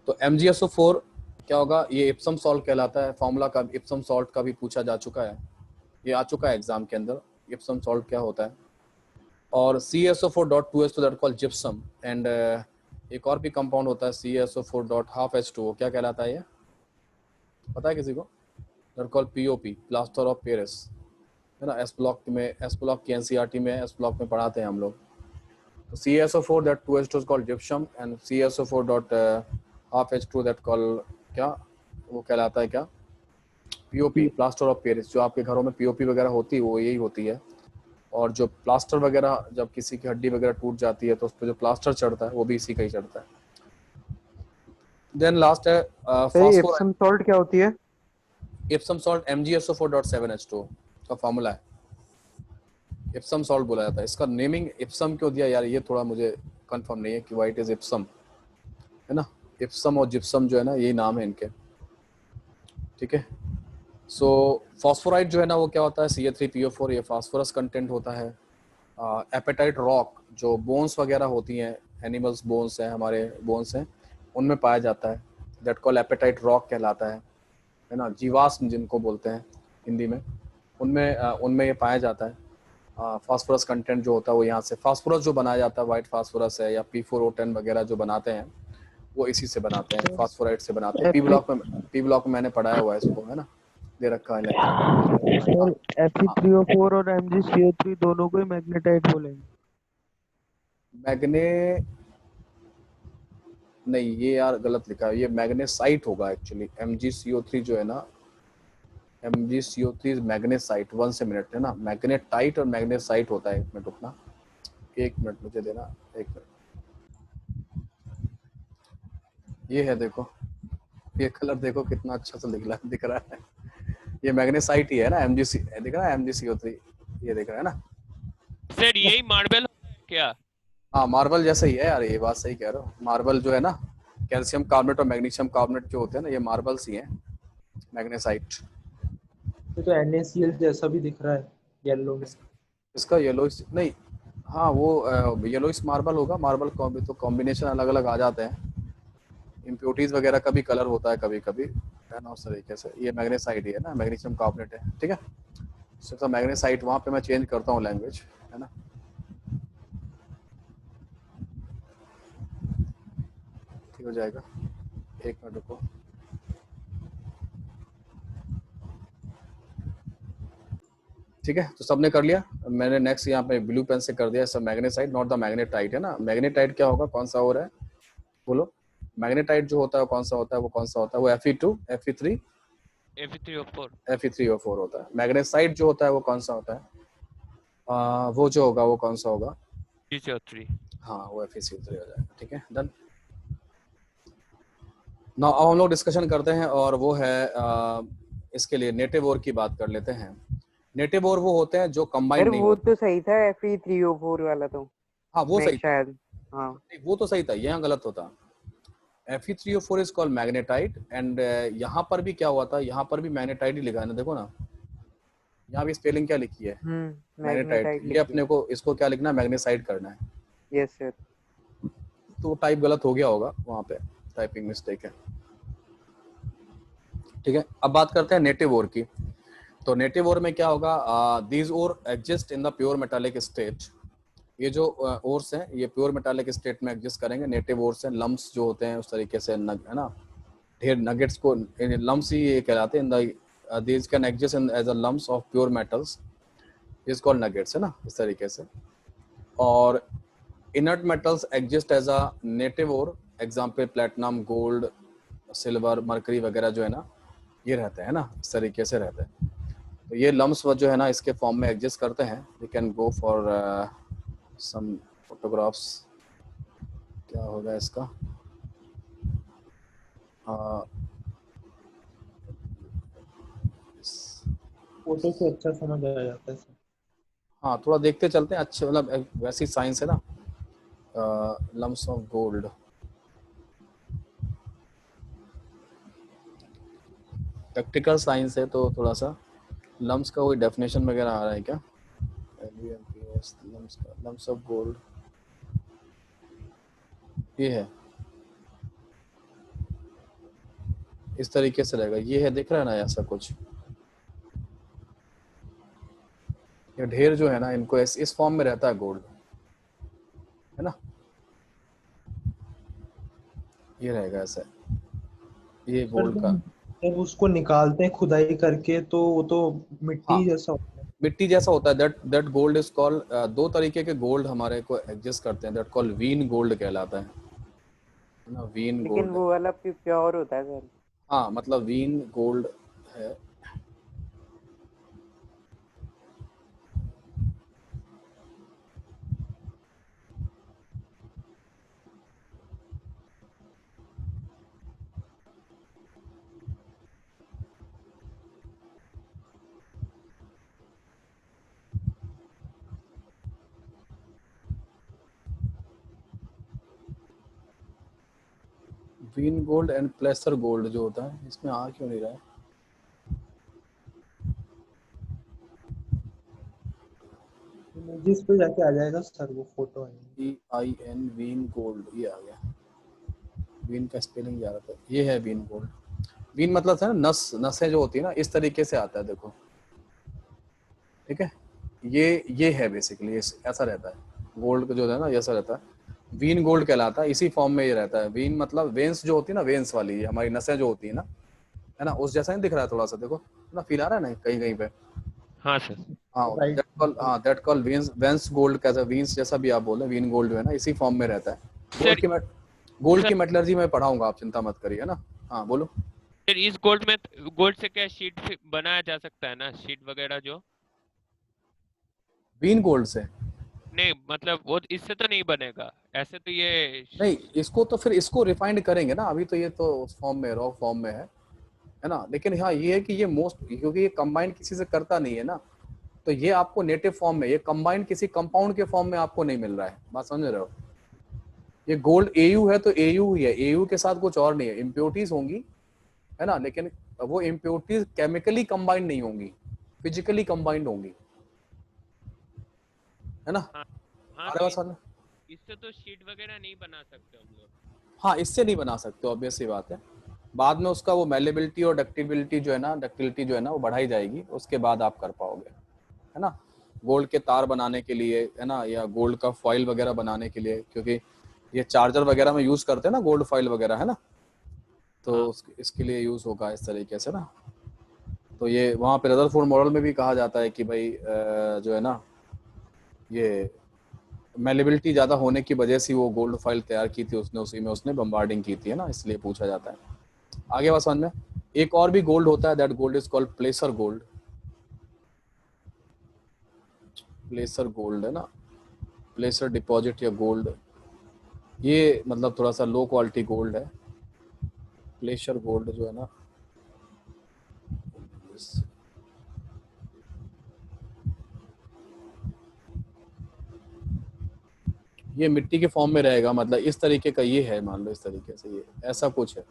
S1: तो MgSO4 क्या होगा? ये इप्सम सॉल्ट कहलाता है। फॉर्मूला का इप्सम सॉल्ट का भी पूछा जा चुका है, ये आ चुका है एग्जाम के अंदर, इप्सम सॉल्ट क्या होता है। और CaSO4.2H2 that called gypsum and एक और भी कंपाउंड होता है CaSO4.12H2O, क्या कहलाता है ये पता है किसी को? That called POP, plaster of Paris, है ना। एस ब्लॉक की NCERT में एस ब्लॉक में पढ़ाते हैं हम लोग। तो CaSO4.2H2 is called gypsum and CaSO4.12H2 that called क्या वो कहलाता है क्या? POP, plaster of Paris. जो आपके घरों में POP वगैरह होती है वो यही होती है। और जो प्लास्टर वगैरह जब किसी की हड्डी वगैरह टूट जाती है तो उस पर जो प्लास्टर चढ़ता है वो भी इसी का ही चढ़ता है। देन लास्ट है
S4: एप्सम सॉल्ट क्या होती है?
S1: इप्सम सॉल्ट MgSO4.7H2 का फॉर्मूला है। इप्सम सॉल्ट बोला जाता है। इसका नेमिंग इप्सम क्यों दिया यार, ये थोड़ा मुझे कंफर्म नहीं है कि वाई इट इज इप्सम, है ना। इप्सम और जिप्सम जो है ना यही नाम है इनके। ठीक है, सो फॉस्फोराइड जो है ना वो क्या होता है? Ca3PO4, ये फास्फोरस कंटेंट होता है। एपेटाइट रॉक जो बोन्स वगैरह होती हैं, एनिमल्स बोन्स हैं, हमारे बोन्स हैं, उनमें पाया जाता है, दैट कॉल एपेटाइट रॉक कहलाता है ना। जीवाश्म जिनको बोलते हैं हिंदी में, उनमें ये पाया जाता है। फास्फोरस कंटेंट जो होता है वो यहाँ से, फास्फोरस जो बनाया जाता है वाइट फास्फोरस है या P4O10 वगैरह जो बनाते हैं वो इसी से बनाते हैं, फास्फोराइड से बनाते हैं। पी ब्लॉक में मैंने पढ़ाया हुआ है इसको, है ना, दे रखा है लेक्चर।
S4: Fe3O4 और MgCO3 दोनों को ही मैग्नेटाइट बोलेंगे।
S1: मैग्ने नहीं, ये यार गलत लिखा है, ये मैग्नेसाइट होगा एक्चुअली। MgCO3 जो है ना, MgCO3 मैग्नेसाइट, 1 से मिनट है ना, मैग्नेटाइट और मैग्नेसाइट होता है। 1 मिनट रुकना, 1 मिनट मुझे देना, 1 मिनट। ये है देखो, ये कलर देखो कितना अच्छा सा दिख रहा है। ये मैग्नेसाइट ही है ना, MgC दिख रहा है, MgCO3 ये दिख रहा है ना
S7: सर। यही मार्बल क्या?
S1: हाँ, मार्बल जैसा ही है यार, ये बात सही कह रहे हो। मार्बल जो है ना, कैल्शियम कार्बोनेट और मैग्नीशियम कार्बोनेट जो होते हैं ना, ये मार्बल्स ही हैं, मैग्नेसाइट।
S5: तो NaCl जैसा भी दिख रहा है येलो में।
S1: इसका येलोइश नहीं, हाँ वो येलोइश मार्बल होगा। मार्बल तो कॉम्बिनेशन अलग अलग आ जाते हैं, इम्प्योरिटीज वगैरह का भी कलर होता है कभी कभी, है ना, उस तरीके से। ये मैग्नेसाइट ही है ना, मैग्नीशियम कार्बोनेट है। ठीक है, सिर्फ मैग्नेसाइट, वहाँ पे मैं चेंज करता हूँ लैंग्वेज, है ना। ठीक हो जाएगा, 1 मिनट रुको। ठीक है, तो सबने कर लिया। मैंने नेक्स्ट यहाँ पे ब्लू पेन से कर दिया सब मैग्नेसाइट, नॉट द मैग्नेटाइट, है ना। मैग्नेटाइट क्या होगा, कौन सा और है बोलो? मैग्नेटाइट जो होता है कौन सा होता है, वो कौन सा होता है? वो Fe2, Fe3, Fe3O4 होता है। मैग्नेसाइट जो होता है वो कौन सा होता है? वो जो होगा वो कौन सा होगा?
S7: MgCO3।
S1: हाँ वो FeCO3 हो जाएगा, ठीक है, डन। ना अब हम लोग डिस्कशन करते हैं और वो है इसके लिए नेटिव ओर की बात कर लेते हैं। नेटिव ओर वो होते हैं जो कंबाइन
S8: यार
S1: नहीं
S8: वो
S1: होते।
S8: तो सही था Fe3O4 वाला तो
S1: हाँ वो
S8: मैं
S1: सही था,
S8: शायद हाँ
S1: नहीं, वो तो सही था, यहाँ गलत होता। Fe3O4 is called magnetite and यहाँ पर भी क्या हुआ था, यहाँ पर भी मैग्नेटाइट ही लिखा है ना, देखो ना यहाँ भी स्पेलिंग क्या लिखी है, मैग्नेटाइट।
S8: मैग्नेटाइट
S1: ये
S8: लिखी
S1: अपने
S8: है।
S1: को इसको क्या लिखना है, मैग्नेसाइट करना है,
S8: यस सर।
S1: तो टाइप गलत हो गया होगा वहाँ पे, टाइपिंग मिस्टेक है, ठीक है। अब बात करते हैं नेटिव ओर की। तो नेटिव ओर में क्या होगा, these ore exist in the pure metallic state. ये जो ओर्स हैं ये प्योर मेटालिक स्टेट में एग्जिस्ट करेंगे। नेटिव ओर्स हैं, लम्स जो होते हैं उस तरीके से है ना, ढेर नगेट्स को लम्स ही ये कहलाते हैं। These can exist in as a lumps of pure metals, is called nuggets, है ना, इस तरीके से। और inert metals exist as a native ore, example platinum, gold, silver, mercury वगैरह जो है ना ये रहते हैं ना, इस तरीके से रहते हैं। तो ये लम्स जो है ना इसके फॉर्म में एग्जिस्ट करते हैं। We can go for some photographs. क्या होगा इसका,
S5: फोटो से अच्छा समझ आ जाता है।
S1: हाँ थोड़ा देखते चलते हैं, अच्छे मतलब वैसी साइंस है ना, lumps of gold. Practical science है तो थोड़ा सा लम्स का कोई डेफिनेशन वगैरह आ रहा है क्या, लम्स ऑफ गोल्ड ये है, इस तरीके से रहेगा, ये है, दिख रहा है ना ऐसा कुछ। ये ढेर जो है ना इनको इस फॉर्म में रहता है गोल्ड, है ना, ये रहेगा ऐसा, ये
S5: सर
S1: गोल्ड का।
S5: जब उसको निकालते हैं खुदाई करके तो वो तो मिट्टी
S1: हाँ
S5: जैसा होता है।
S1: मिट्टी जैसा होता है, दैट गोल्ड इज कॉल्ड, दो तरीके के गोल्ड हमारे को एग्जिस्ट करते हैं, दैट कॉल्ड वीन गोल्ड कहलाता है ना, वीन
S8: लेकिन
S1: गोल्ड।
S8: वो वाला प्योर होता है सर।
S1: हाँ मतलब वीन गोल्ड है। Vein gold and placer gold जो होता है, इसमें आ क्यों नहीं रहा है,
S5: इमेजेस पे जाके आ जाएगा सर, वो फोटो आएगी।
S1: VIN वीन गोल्ड, ये आ गया, वीन का स्पेलिंग जा रहा था, ये है वीन गोल्ड। वीन मतलब है ना नस, नसें जो होती है ना इस तरीके से आता है, देखो ठीक है, ये है बेसिकली, ऐसा रहता है गोल्ड जो है ना, ऐसा रहता है, वीन गोल्ड कहलाता है, इसी फॉर्म में ये रहता है। वीन मतलब वेंस जो होती है ना, वेंस वाली हमारी नसें जो होती है ना, है ना, उस जैसा नहीं दिख रहा है थोड़ा सा, देखो ना, फील आ रहा है ना कहीं कहीं पे।
S7: हाँ सर।
S1: हाँ
S5: right.
S1: That call veins, veins gold, कैसा वीन्स जैसा भी आप बोले, वीन गोल्ड जो है ना इसी फॉर्म में रहता है।
S7: सर
S1: गोल्ड
S7: सर
S1: की मेटलर्जी मैं पढ़ाऊंगा, आप चिंता मत करिए, है ना। हाँ बोलो।
S7: सर इस गोल्ड में गोल्ड से क्या शीट बनाया जा सकता है ना, शीट वगैरह जो,
S1: वीन गोल्ड से
S7: नहीं मतलब वो इससे तो नहीं बनेगा ऐसे तो ये
S1: नहीं, इसको तो फिर इसको रिफाइंड करेंगे ना, अभी तो ये तो उस फॉर्म में, रॉ फॉर्म में है ना। लेकिन हाँ ये है कि ये मोस्ट, क्योंकि ये कंबाइंड किसी से करता नहीं है ना, तो ये आपको नेटिव फॉर्म में, ये कंबाइंड किसी कंपाउंड के फॉर्म में आपको नहीं मिल रहा है, बात समझ रहे हो। ये गोल्ड AU है तो AU ही है, AU के साथ कुछ और नहीं है, इम्प्योरिटीज होंगी, है ना, लेकिन वो इम्प्योरिटीज केमिकली कंबाइंड नहीं होंगी, फिजिकली कंबाइंड होंगी, है ना।
S7: हाँ हाँ
S1: हमारे
S7: तो
S1: पास समझ में?
S7: इससे तो शीट वगैरह नहीं बना सकते हम लोग।
S1: हाँ इससे नहीं बना सकते, ऑब्वियस सी बात है। बाद में उसका वो मेलेबिलिटी और डक्टिबिलिटी जो है ना, डक्टिलिटी जो है ना वो बढ़ाई जाएगी, उसके बाद आप कर पाओगे, है ना। गोल्ड के तार बनाने के लिए, है ना, या गोल्ड का फॉइल वगैरह बनाने के लिए, क्योंकि ये चार्जर वगैरह में यूज करते हैं ना गोल्ड फॉइल वगैरह, है ना, तो
S7: हाँ
S1: इसके लिए यूज होगा इस तरीके से ना। तो ये वहाँ पे रदरफोर्ड मॉडल में भी कहा जाता है कि भाई जो है ना ये मेलेबिलिटी ज़्यादा होने की वजह से वो गोल्ड फाइल तैयार की थी उसने, उसी में उसने बम्बार्डिंग की थी, है ना, इसलिए पूछा जाता है। आगे बात समझ में। एक और भी गोल्ड होता है, that gold is called प्लेसर gold, प्लेसर gold, है ना, प्लेसर डिपॉजिट या गोल्ड ये मतलब थोड़ा सा लो क्वालिटी गोल्ड है, प्लेशर गोल्ड जो है ना, ये मिट्टी के फॉर्म में रहेगा, मतलब इस तरीके का ये है, मान लो इस तरीके से, ये ऐसा कुछ है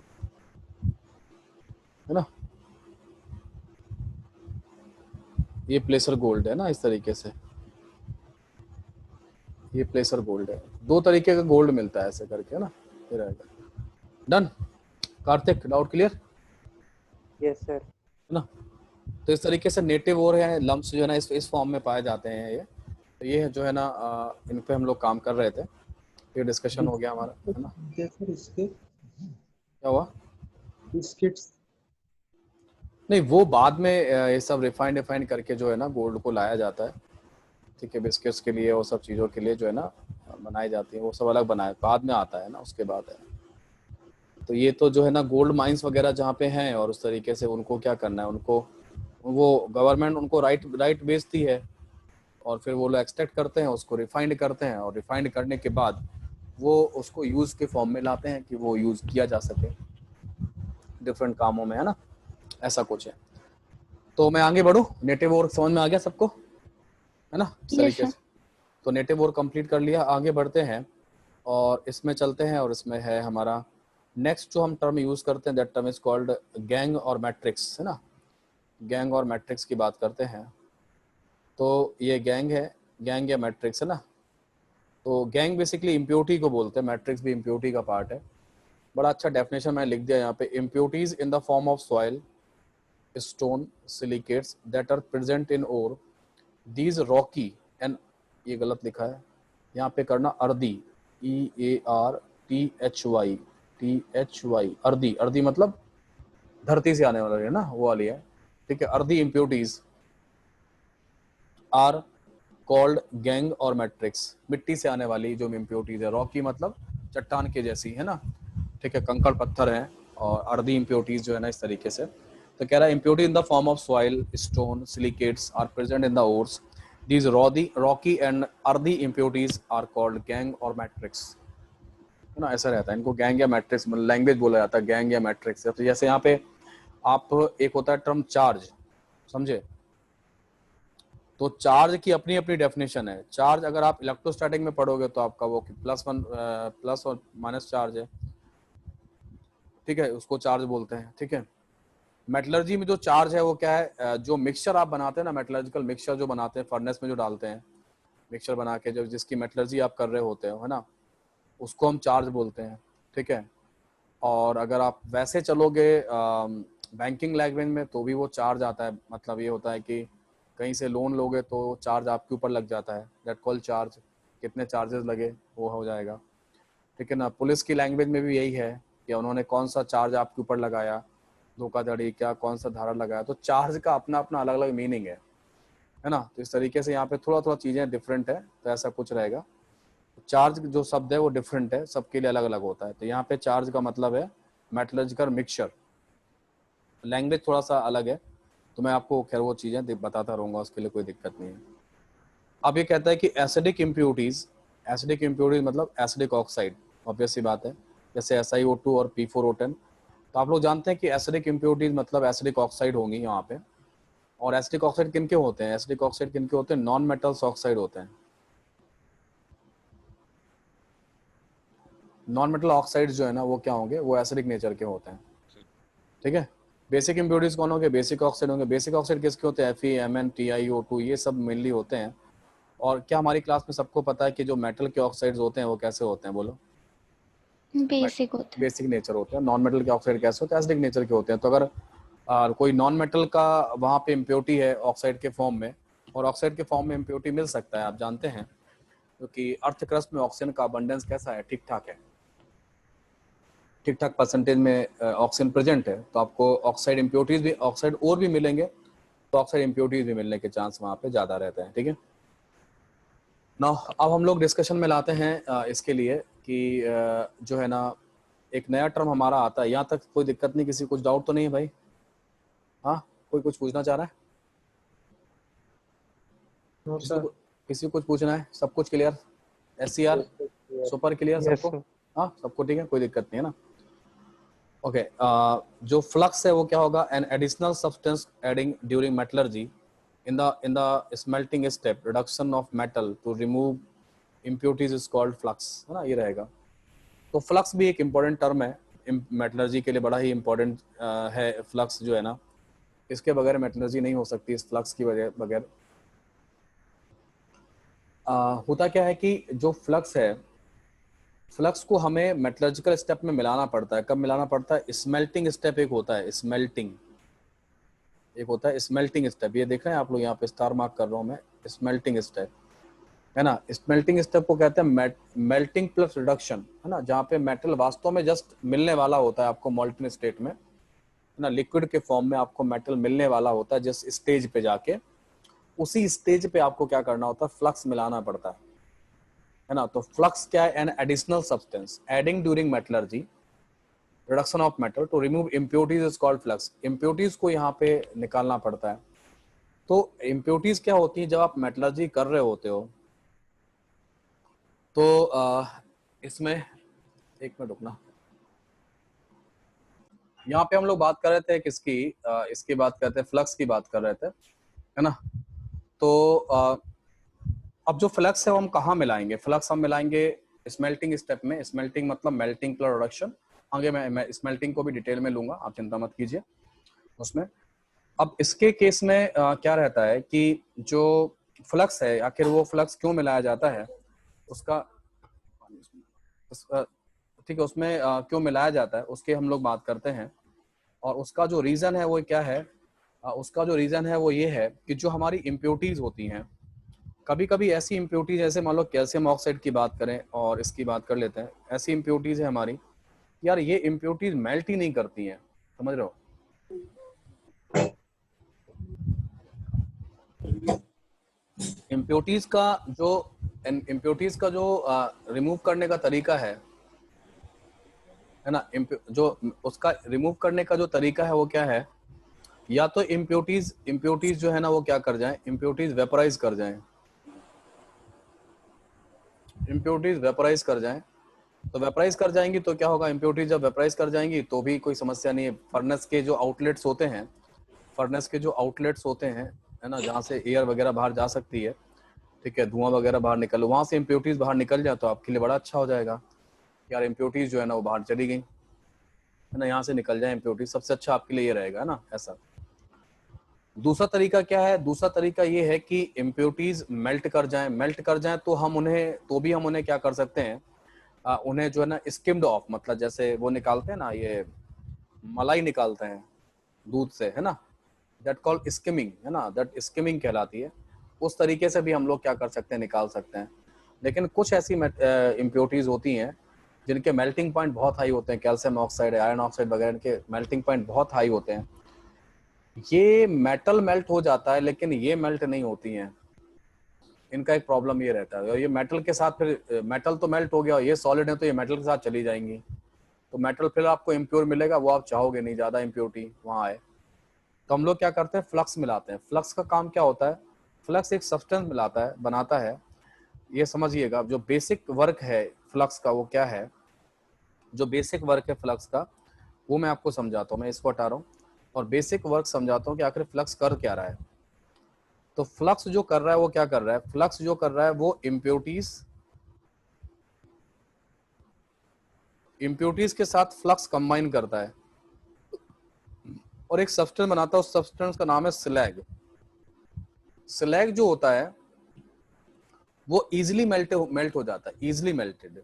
S1: ना। ये प्लेसर गोल्ड है ना, इस तरीके से ये प्लेसर गोल्ड है। दो तरीके का गोल्ड मिलता है ऐसे करके, है ना, ये रहेगा। Done Kartik, doubt clear?
S8: Yes sir.
S1: है ना। तो इस तरीके से नेटिव और है लम्प्स जो है ना इस फॉर्म में पाए जाते हैं। ये तो ये जो है ना इन पे हम लोग काम कर रहे थे, ये डिस्कशन हो गया हमारा, है ना।
S5: सर इसके
S1: क्या हुआ?
S5: बिस्किट्स
S1: नहीं, वो बाद में ये सब रिफाइंड करके जो है ना गोल्ड को लाया जाता है, ठीक है। बिस्किट्स के लिए, वो सब चीज़ों के लिए जो है ना बनाई जाती है, वो सब अलग बनाए बाद में आता है ना, उसके बाद है। तो ये तो जो है ना गोल्ड माइंस वगैरह जहाँ पे हैं, और उस तरीके से उनको क्या करना है, उनको वो गवर्नमेंट उनको राइट बेचती है, और फिर वो लोग एक्सट्रैक्ट करते हैं, उसको रिफाइंड करते हैं, और रिफाइंड करने के बाद वो उसको यूज़ के फॉर्म में लाते हैं कि वो यूज़ किया जा सके डिफरेंट कामों में, है ना, ऐसा कुछ है। तो मैं आगे बढ़ूँ, नेटिव और समझ में आ गया सबको, है ना, इस तरीके से। तो नेटिव और कंप्लीट कर लिया, आगे बढ़ते हैं और इसमें चलते हैं, और इसमें है हमारा नेक्स्ट जो हम टर्म यूज़ करते हैं, that term is called gangue और मैट्रिक्स, है ना। गैंग और मैट्रिक्स की बात करते हैं। तो ये गैंग है, गैंग या मैट्रिक्स, है ना। तो गैंग बेसिकली इम्प्योरिटी को बोलते हैं, मैट्रिक्स भी इम्प्योरिटी का पार्ट है। बड़ा अच्छा डेफिनेशन मैंने लिख दिया यहाँ पे, impurities in the form of soil, stone, silicates that are present in ore, these rocky, and ये गलत लिखा है यहाँ पे, करना अर्दी, EARTHY, अर्दी, अर्दी मतलब धरती से आने वाला है ना, वो वाली है, ठीक है। Earthy impurities are called gangue और मैट्रिक्स, मिट्टी से आने वाली जो इम्प्योरिटीज है। रॉकी मतलब चट्टान के जैसी, है ना, ठीक है, कंकड़ पत्थर है, और अर्दी इम्प्योरिटीज जो है ना इस तरीके से। तो कह रहा है impurity in the form of soil, stone, silicates are present in the ores, these rocky and earthy impurities are called gangue और मैट्रिक्स, है ना, ऐसा रहता है। इनको गैंग या मैट्रिक्स लैंग्वेज बोला जाता है, गैंग या मैट्रिक्स। तो जैसे यहाँ पे आप, एक होता है टर्म चार्ज, समझे। तो चार्ज की अपनी अपनी डेफिनेशन है। चार्ज अगर आप इलेक्ट्रोस्टैटिक में पढ़ोगे तो आपका वो प्लस और माइनस चार्ज है, ठीक है, उसको चार्ज बोलते हैं, ठीक है। मेटलर्जी में जो चार्ज है वो क्या है, जो मिक्सचर आप बनाते हैं ना, मेटलर्जिकल मिक्सचर जो बनाते हैं फर्नेस में जो डालते हैं, मिक्सचर बना के जो जिसकी मेटलर्जी आप कर रहे होते हो, है ना, उसको हम चार्ज बोलते हैं, ठीक है। और अगर आप वैसे चलोगे बैंकिंग लैंग्वेज में तो भी वो चार्ज आता है, मतलब ये होता है कि कहीं से लोन लोगे तो चार्ज आपके ऊपर लग जाता है, दैट कॉल चार्ज, कितने चार्जेस लगे वो हो जाएगा, ठीक है ना। पुलिस की लैंग्वेज में भी यही है कि उन्होंने कौन सा चार्ज आपके ऊपर लगाया, धोखाधड़ी क्या, कौन सा धारा लगाया। तो चार्ज का अपना अपना अलग अलग मीनिंग है ना। तो इस तरीके से यहाँ पे थोड़ा थोड़ा चीज़ें डिफरेंट है, तो ऐसा कुछ रहेगा। चार्ज जो शब्द है वो डिफरेंट है, सबके लिए अलग अलग होता है। तो यहाँ पे चार्ज का मतलब है मेटलर्जिकल मिक्सचर, लैंग्वेज थोड़ा सा अलग है, तो मैं आपको खैर वो चीज़ें बताता रहूँगा, उसके लिए कोई दिक्कत नहीं है। अब ये कहता है कि एसिडिक इम्प्योरिटीज, एसिडिक इम्प्योरिटीज मतलब एसिडिक ऑक्साइड, ऑब्वियस सी बात है, जैसे SiO2 और P4O10। तो आप लोग जानते हैं कि एसिडिक इम्प्योरिटीज मतलब एसिडिक ऑक्साइड होंगी यहाँ पे। और एसिडिक ऑक्साइड किन के होते हैं, एसिडिक ऑक्साइड किन के होते हैं, नॉन मेटल्स ऑक्साइड होते हैं। नॉन मेटल ऑक्साइड जो है ना वो क्या होंगे, वो एसिडिक नेचर के होते हैं, ठीक है। बेसिक इम्प्योरिटीज कौन होंगे, बेसिक ऑक्साइड होंगे। बेसिक ऑक्साइड किसके होते हैं, Fe, Mn, TiO2, ये सब मेनली होते हैं। और क्या हमारी क्लास में सबको पता है कि जो मेटल के ऑक्साइड्स होते हैं वो कैसे होते हैं, बोलो।
S2: बेसिक होता है।
S1: बेसिक नेचर होते हैं। नॉन मेटल के ऑक्साइड कैसे होते हैं, एसिडिक नेचर के होते हैं। तो अगर कोई नॉन मेटल का वहाँ पे इम्प्योरिटी है ऑक्साइड के फॉर्म में, और ऑक्साइड के फॉर्म में इम्प्योरिटी मिल सकता है, आप जानते हैं, क्योंकि अर्थ क्रस्ट में ऑक्सीजन का अबंडेंस कैसा है, ठीक ठाक है, ठीक ठाक परसेंटेज में ऑक्सीजन प्रेजेंट है। तो आपको ऑक्साइड इम्प्योरिटीज भी, ऑक्साइड और भी मिलेंगे, तो ऑक्साइड इम्प्योरिटीज भी मिलने के चांस वहाँ पे ज़्यादा रहते हैं, ठीक है ना। अब हम लोग डिस्कशन में लाते हैं इसके लिए कि जो है ना एक नया टर्म हमारा आता है। यहाँ तक कोई दिक्कत नहीं, किसी कुछ डाउट तो नहीं है भाई? हाँ, कोई कुछ पूछना चाह रहा है? किसी को कुछ पूछना है? सब कुछ क्लियर? SCR सुपर क्लियर सबको? हाँ सबको ठीक है, कोई दिक्कत नहीं है ना। ओके जो फ्लक्स है वो क्या होगा, an additional substance adding during metallurgy in the smelting step, reduction of metal to remove impurities is called flux, है ना, ये रहेगा। तो फ्लक्स भी एक इम्पॉर्टेंट टर्म है मेटलर्जी के लिए, बड़ा ही इम्पोर्टेंट है फ्लक्स जो है ना, इसके बगैर मेटलर्जी नहीं हो सकती, इस फ्लक्स की वजह बगैर। होता क्या है कि जो फ्लक्स है, फ्लक्स को हमें मेटलर्जिकल स्टेप में मिलाना पड़ता है। कब मिलाना पड़ता है, स्मेल्टिंग स्टेप एक होता है, स्मेल्टिंग एक होता है, स्मेल्टिंग स्टेप, ये देख रहे हैं आप लोग, यहाँ पे स्टार मार्क कर रहा हूँ मैं, स्मेल्टिंग स्टेप है ना। स्मेल्टिंग स्टेप को कहते हैं मेल्टिंग प्लस रिडक्शन, है ना, जहाँ पे मेटल वास्तव में जस्ट मिलने वाला होता है आपको मॉल्टन स्टेट में, है ना, लिक्विड के फॉर्म में आपको मेटल मिलने वाला होता है जिस स्टेज पे जाके, उसी स्टेज पे आपको क्या करना होता है, फ्लक्स मिलाना पड़ता है ना। तो फ्लक्स क्या है, an additional substance adding during metallurgy, reduction of metal to remove impurities is called flux. Impurities को यहाँ पे निकालना पड़ता है। तो इम्प्योरिटीज क्या होती है, जब आप मेटलर्जी कर रहे होते हो तो इसमें एक मिनट रुकना, यहाँ पे हम लोग बात कर रहे थे किसकी, इसकी बात करते हैं, फ्लक्स की बात कर रहे थे, है ना। तो अब जो फ्लक्स है वो हम कहाँ मिलाएंगे, फ्लक्स हम मिलाएंगे स्मेल्टिंग स्टेप में। स्मेल्टिंग मतलब मेल्टिंग प्लस रिडक्शन, आगे मैं स्मेल्टिंग को भी डिटेल में लूंगा, आप चिंता मत कीजिए उसमें। अब इसके केस में क्या रहता है कि जो फ्लक्स है, आखिर वो फ्लक्स क्यों मिलाया जाता है, उसका ठीक है, उसमें क्यों मिलाया जाता है उसके हम लोग बात करते हैं। और उसका जो रीजन है वो क्या है, उसका जो रीजन है वो ये है कि जो हमारी इम्प्योरिटीज होती हैं, कभी कभी ऐसी इम्प्योरिटीज, जैसे मान लो कैल्शियम ऑक्साइड की बात करें और इसकी बात कर लेते हैं, ऐसी इम्प्योरिटीज है हमारी, यार ये इम्प्योरिटीज मेल्ट ही नहीं करती हैं, समझ रहे हो। इम्प्योरिटीज का जो रिमूव करने का तरीका है ना, जो उसका रिमूव करने का जो तरीका है वो क्या है, या तो इम्प्योरिटीज जो है ना वो क्या कर जाएं, इम्प्योरिटीज वेपराइज कर जाएं, इम्प्योरिटीज वेपराइज कर जाएं। तो वेपराइज कर जाएंगी तो क्या होगा, इम्प्योरिटीज जब वेपराइज कर जाएंगी तो भी कोई समस्या नहीं है। फर्नेस के जो आउटलेट्स होते हैं, है ना, जहाँ से एयर वगैरह बाहर जा सकती है, ठीक है, धुआं वगैरह बाहर निकल, वहां से इम्प्योरिटीज बाहर निकल जाए तो आपके लिए बड़ा अच्छा हो जाएगा। यार इम्प्योरिटीज जो है ना वो बाहर चली गई, है ना, यहाँ से निकल जाए इम्प्योरिटीज, सबसे अच्छा आपके लिए ये रहेगा, है ना, ऐसा। दूसरा तरीका क्या है, दूसरा तरीका ये है कि इम्प्योरिटीज मेल्ट कर जाएं तो हम उन्हें क्या कर सकते हैं, उन्हें जो है ना स्किम्ड ऑफ, मतलब जैसे वो निकालते हैं ना, ये मलाई निकालते हैं दूध से, है ना, दैट कॉल्ड स्किमिंग, है ना, दैट स्किमिंग कहलाती है। उस तरीके से भी हम लोग क्या कर सकते हैं, निकाल सकते हैं। लेकिन कुछ ऐसी इम्प्योरिटीज होती हैं जिनके मेल्टिंग पॉइंट बहुत हाई होते हैं, कैल्शियम ऑक्साइड, आयरन ऑक्साइड वगैरह के मेल्टिंग पॉइंट बहुत हाई होते हैं। ये मेटल मेल्ट हो जाता है लेकिन ये मेल्ट नहीं होती हैं, इनका एक प्रॉब्लम ये रहता है। और ये मेटल के साथ, फिर मेटल तो मेल्ट हो गया, ये सॉलिड है तो ये मेटल के साथ चली जाएंगी, तो मेटल फिर आपको इम्प्योर मिलेगा, वो आप चाहोगे नहीं ज्यादा इम्प्योरिटी वहां आए। तो हम लोग क्या करते हैं, फ्लक्स मिलाते हैं। फ्लक्स का काम क्या होता है, फ्लक्स एक सब्सटेंस बनाता है। ये समझिएगा, जो बेसिक वर्क है फ्लक्स का वो क्या है, जो बेसिक वर्क है फ्लक्स का वो मैं आपको समझाता हूँ। मैं इसको हटा रहा हूँ और बेसिक वर्क समझाता हूँ कि आखिर फ्लक्स कर क्या रहा है। तो फ्लक्स जो कर रहा है वो क्या कर रहा है, फ्लक्स जो कर रहा है वो इम्प्योरिटीज के साथ फ्लक्स कंबाइन करता है और एक सब्सटेंस बनाता है। उस सब्सटेंस का नाम है स्लैग। स्लैग जो होता है वो इजिली मेल्ट हो जाता है, इजिली मेल्टेड,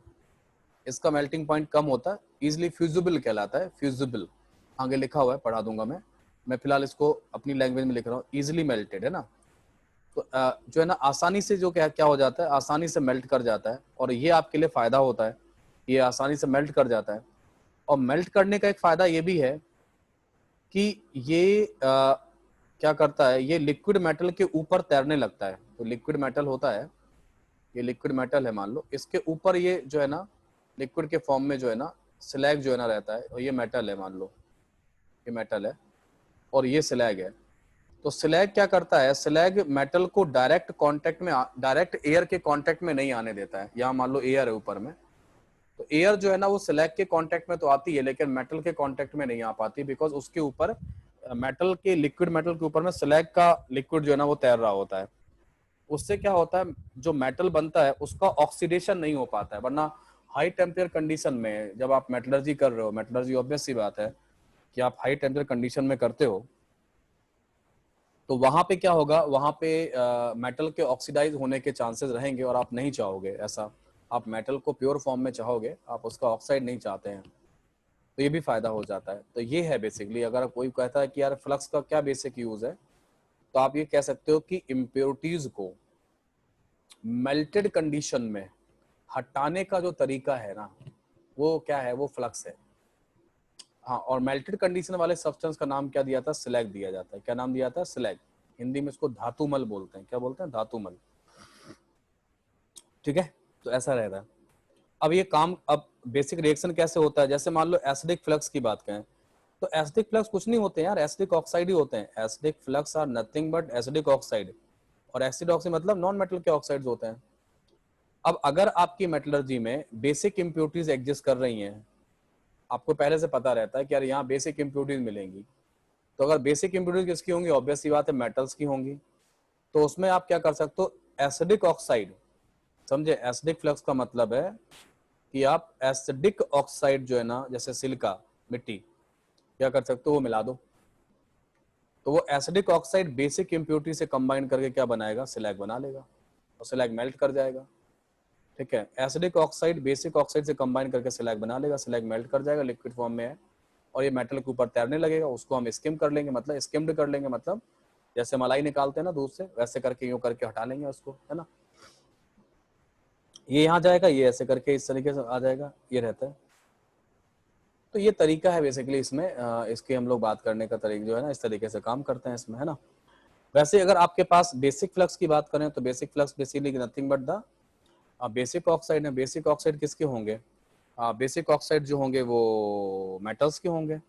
S1: इसका मेल्टिंग पॉइंट कम होता है, इजिली फ्यूजिबल कहलाता है, फ्यूजिबल आगे लिखा हुआ है, पढ़ा दूंगा मैं फिलहाल इसको अपनी लैंग्वेज में लिख रहा हूँ, इजिली मेल्टेड, है ना। तो जो है ना आसानी से जो क्या हो जाता है, आसानी से मेल्ट कर जाता है, और ये आपके लिए फायदा होता है, ये आसानी से मेल्ट कर जाता है। और मेल्ट करने का एक फायदा ये भी है कि ये क्या करता है, ये लिक्विड मेटल के ऊपर तैरने लगता है। तो लिक्विड मेटल होता है, ये लिक्विड मेटल है मान लो, इसके ऊपर ये जो है ना लिक्विड के फॉर्म में जो है ना स्लैग जो है ना रहता है, और ये मेटल है, मान लो ये मेटल है और ये स्लैग है। तो स्लैग क्या करता है, स्लैग मेटल को डायरेक्ट एयर के कांटेक्ट में नहीं आने देता है। यहाँ मान लो एयर है ऊपर में, तो एयर जो है ना वो स्लैग के कांटेक्ट में तो आती है लेकिन मेटल के कांटेक्ट में नहीं आ पाती, बिकॉज उसके ऊपर मेटल के लिक्विड मेटल के ऊपर में स्लैग का लिक्विड जो है ना वो तैर रहा होता है। उससे क्या होता है, जो मेटल बनता है उसका ऑक्सीडेशन नहीं हो पाता है। वरना हाई टेम्परेचर कंडीशन में जब आप मेटलर्जी कर रहे हो, मेटलर्जी ऑब्वियस सी बात है कि आप हाई टेम्परेचर कंडीशन में करते हो, तो वहां पे क्या होगा, वहां पे मेटल के ऑक्सीडाइज होने के चांसेस रहेंगे और आप नहीं चाहोगे ऐसा। आप मेटल को प्योर फॉर्म में चाहोगे, आप उसका ऑक्साइड नहीं चाहते हैं, तो ये भी फायदा हो जाता है। तो ये है बेसिकली, अगर कोई कहता है कि यार फ्लक्स का क्या बेसिक यूज है, तो आप ये कह सकते हो कि इम्प्योरिटीज को मेल्टेड कंडीशन में हटाने का जो तरीका है ना, वो क्या है, वो फ्लक्स है। हाँ, और मेल्टेड कंडीशन वाले सब्सटेंस का नाम क्या दिया था, स्लैग दिया जाता है। क्या नाम दिया था, स्लैग। हिंदी में इसको धातुमल बोलते हैं। क्या बोलते हैं, धातुमल। ठीक है, तो ऐसा रहता है। अब ये काम, अब बेसिक रिएक्शन कैसे होता है, जैसे मान लो एसिडिक फ्लक्स की बात करें, तो एसिडिक फ्लक्स कुछ नहीं होते यार, एसिडिक ऑक्साइड ही होते हैं। Acidic flux are nothing but acidic oxide, और एसिड ऑक्साइड मतलब नॉन मेटल के ऑक्साइड्स होते हैं। अब अगर आपकी मेटलर्जी में बेसिक इंप्योरिटीज एग्जिस्ट कर रही हैं, आपको पहले से पता रहता है कि यार यहाँ बेसिक इंप्योरिटीज मिलेंगी, तो अगर बेसिक इंप्योरिटीज किसकी होंगी, ऑब्वियस सी बात है मेटल्स की होंगी। तो उसमें आप क्या कर सकते हो, एसिडिक ऑक्साइड, समझे, एसिडिक फ्लक्स का मतलब है कि आप एसिडिक ऑक्साइड जो है ना, जैसे सिलिका, मिट्टी, क्या कर सकते हो, वो मिला दो, तो वो एसिडिक ऑक्साइड बेसिक इंप्योरिटी से कंबाइन करके क्या बनाएगा, स्लैग बना लेगा, और स्लैग मेल्ट कर जाएगा। ठीक है, एसिडिक ऑक्साइड बेसिक ऑक्साइड से कंबाइन करके स्लैग बना लेगा, स्लैग मेल्ट कर जाएगा, लिक्विड फॉर्म में है, और ये मेटल के ऊपर तैरने लगेगा। उसको हम स्किम कर लेंगे, मतलब स्किम्ड कर लेंगे, मतलब जैसे मलाई निकालते हैं ना दूध से, वैसे करके यूं करके हटा लेंगे उसको, है ना। ये यहाँ जाएगा, ये ऐसे करके इस तरीके से आ जाएगा, ये रहता है। तो ये तरीका है बेसिकली इसमें, इसकी हम लोग बात करने का तरीका जो है ना, इस तरीके से काम करते हैं इसमें, है ना। वैसे अगर आपके पास बेसिक फ्लक्स की बात करें, तो basic flux basically nothing but the basic oxide है। बेसिक ऑक्साइड किसके होंगे, बेसिक ऑक्साइड जो होंगे वो मेटल्स के होंगे।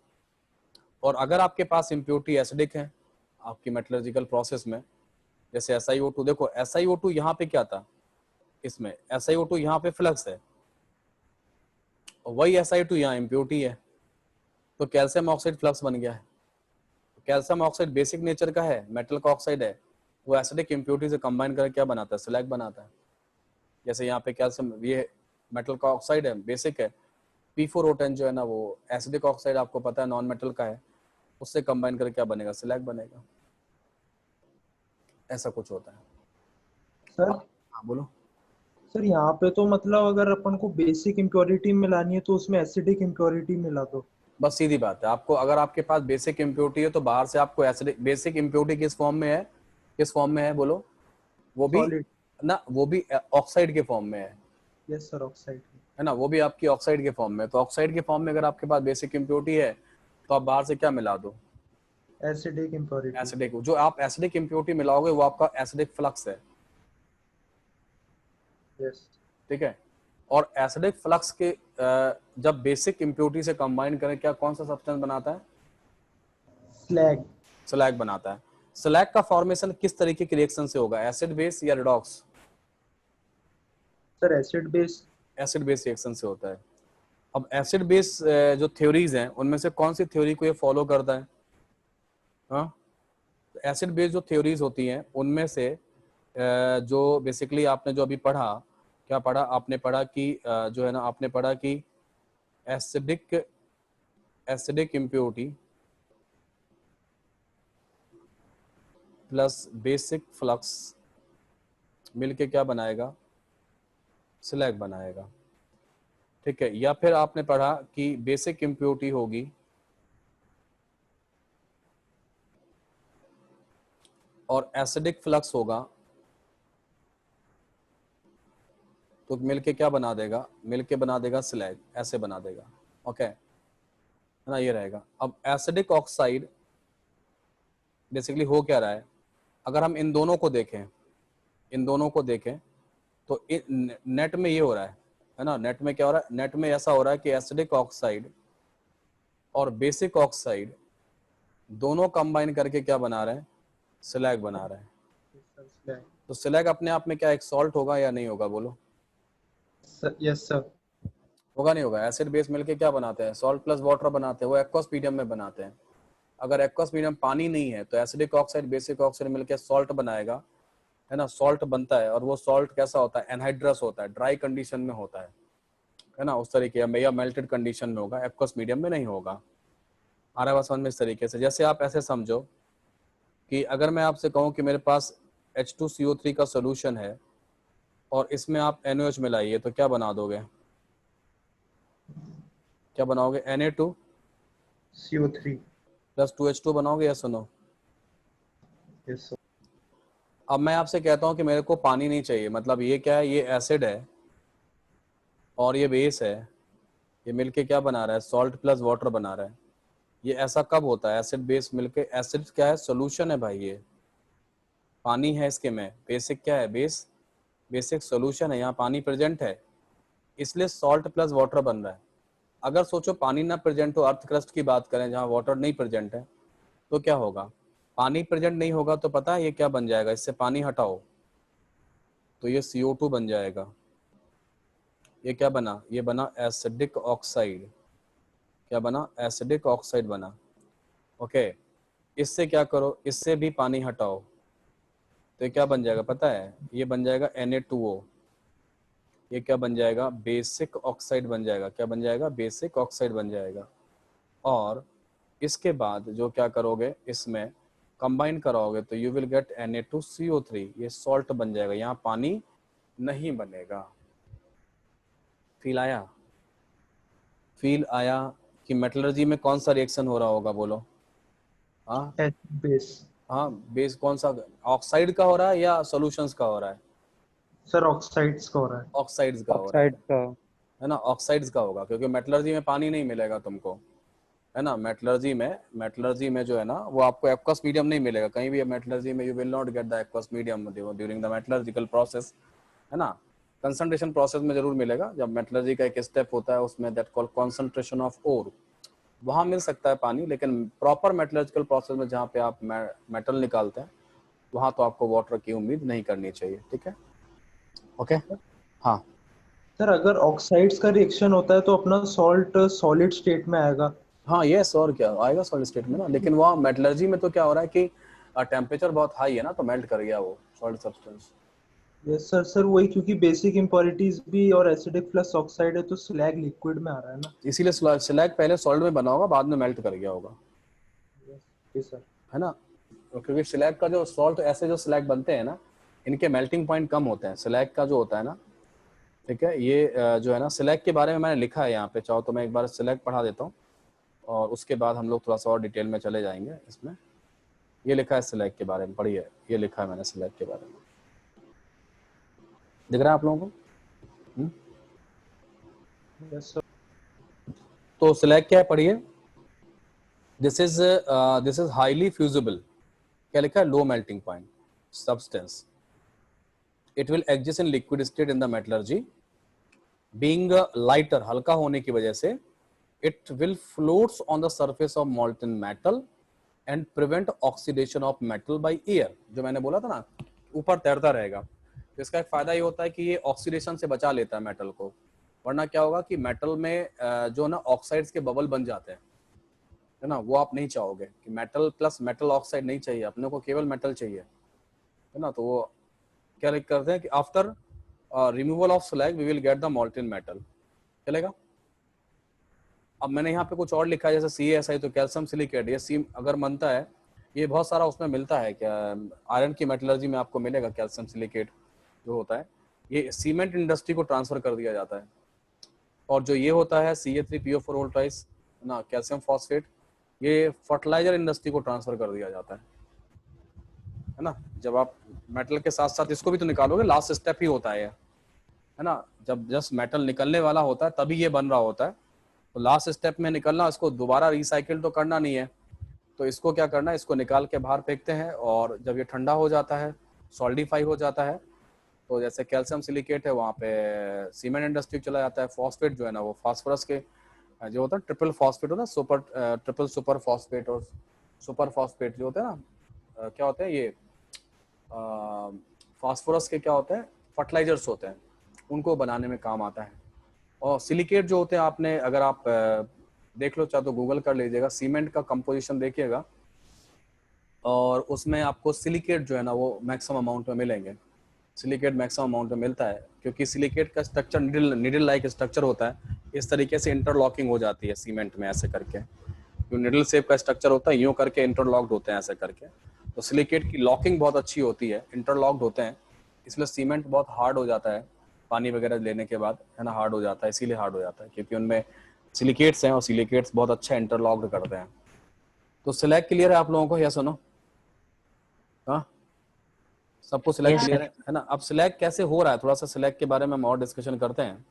S1: और अगर आपके पास इम्प्योरिटी एसिडिक है आपकी मेटलर्जिकल प्रोसेस में, जैसे SiO2, देखो SiO2 यहाँ पे क्या था, इसमें SiO2 यहाँ पे फ्लक्स है, और वही SiO2 यहाँ इम्प्योरिटी है, तो कैल्शियम ऑक्साइड फ्लक्स बन गया है। कैल्शियम ऑक्साइड बेसिक नेचर का है, मेटल का ऑक्साइड है, वो एसिडिक इम्प्योरिटी से कंबाइन करके क्या बनाता है, स्लैग बनाता है। जैसे यहाँ पे कैल्शियम, ये मेटल का ऑक्साइड है, बेसिक है, P4O10 जो है ना, वो एसिडिक ऑक्साइड आपको पता है नॉन मेटल का है, उससे कंबाइन करके क्या बनेगा, स्लैग बनेगा। ऐसा कुछ होता है।
S5: सर
S1: हाँ बोलो।
S5: सर यहाँ पे तो मतलब अगर अपन को बेसिक इम्प्योरिटी मिलानी है तो उसमें एसिडिक इम्प्योरिटी मिला दो।
S1: बस सीधी बात है, आपको अगर आपके पास बेसिक इम्प्योरिटी है तो बाहर से आपको एसिडिक, बेसिक इम्प्योरिटी किस फॉर्म में है, किस फॉर्म में है बोलो, वो भी
S5: सॉलिड।
S1: ना, वो भी ऑक्साइड के फॉर्म में है
S5: यस सर, ऑक्साइड।
S1: है ना, वो भी आपकी ऑक्साइड के फॉर्म में। तो ऑक्साइड के फॉर्म में अगर आपके पास बेसिक इम्प्योरिटी है, तो आप बाहर से क्या मिला दो,
S5: एसिडिक इम्प्योरिटी।
S1: एसिडिक। जो आप एसिडिक इम्प्योरिटी मिलाओगे वो आपका एसिडिक फ्लक्स है।
S5: यस।
S1: ठीक है, और एसिडिक फ्लक्स के जब बेसिक इम्प्योरिटी से कंबाइन करें, क्या कौन सा सब्सटेंस बनाता है,
S5: स्लैग।
S1: स्लैग बनाता है। स्लैग का फॉर्मेशन किस तरीके की रिएक्शन से होगा, एसिड बेस या redox?
S5: Sir acid base.
S1: Acid base reaction से होता है। अब एसिड बेस जो थ्योरीज हैं उनमें से कौन सी थ्योरी को ये फॉलो करता है, हाँ, एसिड बेस जो थ्योरीज होती हैं उनमें से जो बेसिकली आपने जो अभी पढ़ा, क्या पढ़ा आपने, पढ़ा कि जो है ना, आपने पढ़ा कि acidic impurity plus basic flux मिलके क्या बनाएगा, स्लैग बनाएगा। ठीक है, या फिर आपने पढ़ा कि बेसिक इम्प्योरिटी होगी और एसिडिक फ्लक्स होगा, तो मिलके क्या बना देगा, मिलके बना देगा स्लैग, ऐसे बना देगा। ओके, है ना, ये रहेगा। अब एसिडिक ऑक्साइड बेसिकली हो क्या रहा है, अगर हम इन दोनों को देखें, इन दोनों को देखें, तो नेट में ये हो रहा है ना, नेट में क्या हो रहा है, नेट में ऐसा हो रहा है कि एसिडिक ऑक्साइड और बेसिक ऑक्साइड दोनों कंबाइन करके क्या बना रहे हैं, स्लैग बना रहे हैं। तो स्लैग अपने आप में क्या एक सॉल्ट होगा या नहीं होगा, बोलो।
S5: Yes sir.
S1: होगा नहीं होगा। एसिड बेस मिलके क्या बनाते हैं, सॉल्ट प्लस वाटर बनाते हैं, वो एक्वस मीडियम में बनाते हैं। अगर एक्वस मीडियम पानी नहीं है तो एसिडिक ऑक्साइड बेसिक ऑक्साइड मिलके सॉल्ट बनाएगा, है ना, सॉल्ट बनता है। और वो सॉल्ट कैसा होता है, एनहाइड्रस होता है, ड्राई कंडीशन में होता है ना, उस तरीके में, या मेल्टेड कंडीशन में होगा, एक्वस मीडियम में नहीं होगा। आ रहा है बात समझ में? इस तरीके से जैसे आप ऐसे समझो कि अगर मैं आपसे कहूँ कि मेरे पास H2CO3 का सोल्यूशन है और इसमें आप NaOH मिलाइए तो क्या बना दोगे, क्या बनाओगे, Na2
S5: CO3।
S1: प्लस 2H2 बनाओगे, या सुनो।
S5: Yes sir.
S1: अब मैं आपसे कहता हूँ कि मेरे को पानी नहीं चाहिए, मतलब ये क्या है, ये एसिड है और ये बेस है, ये मिलके क्या बना रहा है, सॉल्ट प्लस वाटर बना रहा है। ये ऐसा कब होता है, एसिड बेस मिलके, एसिड क्या है, सोल्यूशन है भाई, ये पानी है इसके में, बेसिक क्या है, बेस, बेसिक सोल्यूशन है, यहाँ पानी प्रेजेंट है, इसलिए सॉल्ट प्लस वाटर बन रहा है। अगर सोचो पानी ना प्रेजेंट हो, अर्थ क्रस्ट की बात करें जहाँ वाटर नहीं प्रेजेंट है, तो क्या होगा, पानी प्रेजेंट नहीं होगा तो पता है ये क्या बन जाएगा, इससे पानी हटाओ तो ये CO2 बन जाएगा। ये क्या बना, ये बना एसिडिक ऑक्साइड, क्या बना, एसिडिक ऑक्साइड बना। ओके, इससे क्या करो, इससे भी पानी हटाओ तो ये क्या बन जाएगा पता है, ये बन जाएगा Na2O। ये क्या बन जाएगा, बेसिक ऑक्साइड बन जाएगा, क्या बन जाएगा, बेसिक ऑक्साइड बन जाएगा। और इसके बाद जो क्या करोगे, इसमें कंबाइन कराओगे तो यू विल गेट Na2CO3, ये सॉल्ट बन जाएगा, यहाँ पानी नहीं बनेगा। फील आया, फील आया कि मेटलर्जी में कौन सा रिएक्शन हो रहा होगा, बोलो। हाँ
S5: एसिड बेस।
S1: हाँ, बेस कौन सा, ऑक्साइड का हो रहा है या सॉल्यूशंस का हो रहा है,
S5: सर ऑक्साइड्स का हो रहा है।
S1: ऑक्साइड्स का हो रहा
S8: ऑक्साइड का।
S1: है ना, ऑक्साइड्स का होगा, क्योंकि मेटलर्जी में पानी नहीं मिलेगा तुमको, है ना। मेटलर्जी में जो है ना, वो आपको एक्वस मीडियम नहीं मिलेगा कहीं भी। मेटलर्जी में you will not get the aqueous medium during the metallurgical process, है ना। कंसंट्रेशन प्रोसेस में जरूर मिलेगा, जब मेटलर्जी का एक स्टेप होता है उसमें, that called concentration of ore, वहां मिल सकता है पानी। लेकिन प्रॉपर मेटलर्जिकल प्रोसेस में जहाँ पे आप मेटल निकालते हैं, वहां तो आपको वाटर की उम्मीद नहीं करनी चाहिए, ठीक है। ओके, हाँ
S5: सर अगर ऑक्साइड्स का रिएक्शन होता है तो अपना सॉल्ट सॉलिड स्टेट में आएगा।
S1: हाँ, यस, और क्या आएगा सॉलिड स्टेट में ना। लेकिन वहाँ मेटलर्जी में तो क्या हो रहा है कि टेम्परेचर बहुत हाई है ना, तो मेल्ट कर गया वो solid substance.
S5: Yes sir. Sir वही, क्योंकि बेसिक इम्प्योरिटीज भी और एसिडिक प्लस ऑक्साइड है तो स्लैग लिक्विड में आ रहा है ना।
S1: इसीलिए स्लैग पहले सॉलिड में बना होगा, बाद में मेल्ट कर गया होगा,
S5: यस सर।
S1: है ना। क्योंकि स्लैग का जो सॉल्ट, ऐसे जो स्लैग बनते हैं ना, इनके मेल्टिंग पॉइंट कम होते हैं। स्लैग का जो होता है ना, ठीक है, ये जो है ना, स्लैग के बारे में मैंने लिखा है यहाँ पे, चाहो तो मैं एक बार स्लैग पढ़ा देता हूँ और उसके बाद हम लोग थोड़ा सा और डिटेल में चले जाएंगे इसमें। ये लिखा है स्लैग के बारे में, पढ़िए, ये लिखा है मैंने स्लैग के बारे में, दिख रहा है आप लोगों को?
S5: Yes sir.
S1: तो स्लैग क्या है, पढ़िए। दिस इज हाईली फ्यूजिबल, क्या लिखा है, low melting point substance. It will exist in liquid state in the metallurgy, being lighter, हल्का होने की वजह से, it will floats on the surface of मॉल्टन metal and prevent oxidation of metal by air. जो मैंने बोला था ना, ऊपर तैरता रहेगा। तो इसका एक फायदा ये होता है कि ये ऑक्सीडेशन से बचा लेता है मेटल को, वरना क्या होगा कि मेटल में जो ना ऑक्साइड्स के बबल बन जाते हैं, है ना, वो आप नहीं चाहोगे कि मेटल प्लस मेटल ऑक्साइड नहीं चाहिए अपने को, केवल मेटल चाहिए, है ना। तो वो क्या करते हैं कि after removal of slag we will get the molten metal, चलेगा। अब मैंने यहाँ पे कुछ और लिखा है, जैसे CaSi, तो कैल्शियम सिलिकेट, ये सी अगर बनता है, ये बहुत सारा उसमें मिलता है, क्या आयरन की मेटलर्जी में आपको मिलेगा कैल्शियम सिलिकेट जो होता है, ये सीमेंट इंडस्ट्री को ट्रांसफर कर दिया जाता है। और जो ये होता है Ca3PO4 वोल्टाइस ना, कैल्शियम फॉस्फेट, ये फर्टिलाइजर इंडस्ट्री को ट्रांसफर कर दिया जाता है ना। जब आप मेटल के साथ साथ इसको भी तो निकालोगे, लास्ट स्टेप ही होता है ना। जब जस्ट मेटल निकलने वाला होता है तभी ये बन रहा होता है, तो लास्ट स्टेप में निकलना, इसको दोबारा रिसाइकिल तो करना नहीं है, तो इसको क्या करना है, इसको निकाल के बाहर फेंकते हैं। और जब ये ठंडा हो जाता है, सॉल्डिफाई हो जाता है, तो जैसे कैल्शियम सिलिकेट है वहाँ पे सीमेंट इंडस्ट्री चला जाता है। फॉस्फेट जो है ना, वो फास्फोरस के जो होता है, ट्रिपल फॉस्फेट होता है, ट्रिपल सुपर फॉस्फेट और सुपर फॉस्फेट जो होते हैं ना, क्या होते हैं ये फास्फोरस के, क्या होते हैं, फर्टिलाइजर्स होते हैं, उनको बनाने में काम आता है। और सिलिकेट जो होते हैं, आपने अगर आप देख लो, चाहे तो गूगल कर लीजिएगा, सीमेंट का कंपोजिशन देखिएगा और उसमें आपको सिलिकेट जो है ना वो मैक्सिमम अमाउंट में मिलेंगे। सिलिकेट मैक्सिमम अमाउंट में मिलता है क्योंकि सिलिकेट का स्ट्रक्चर निडल लाइक स्ट्रक्चर होता है, इस तरीके से इंटरलॉकिंग हो जाती है सीमेंट में ऐसे करके, जो निडल शेप का स्ट्रक्चर होता है यूं करके इंटरलॉक्ड होते हैं ऐसे करके। तो सिलिकेट की लॉकिंग बहुत अच्छी होती है, इंटरलॉक्ड होते हैं, इसलिए सीमेंट बहुत हार्ड हो जाता है पानी वगैरह लेने के बाद, है ना, हार्ड हो जाता है, इसीलिए हार्ड हो जाता है क्योंकि उनमें सिलिकेट्स हैं और सिलिकेट्स बहुत अच्छा इंटरलॉक्ड करते हैं। तो सिलेक्ट क्लियर है आप लोगों को, या सुनो? हाँ, सबको सिलेक्ट
S8: Yes,
S1: क्लियर है ना? अब सिलेक्ट कैसे हो रहा है, थोड़ा सा सिलेक्ट के बारे में हम और डिस्कशन करते हैं,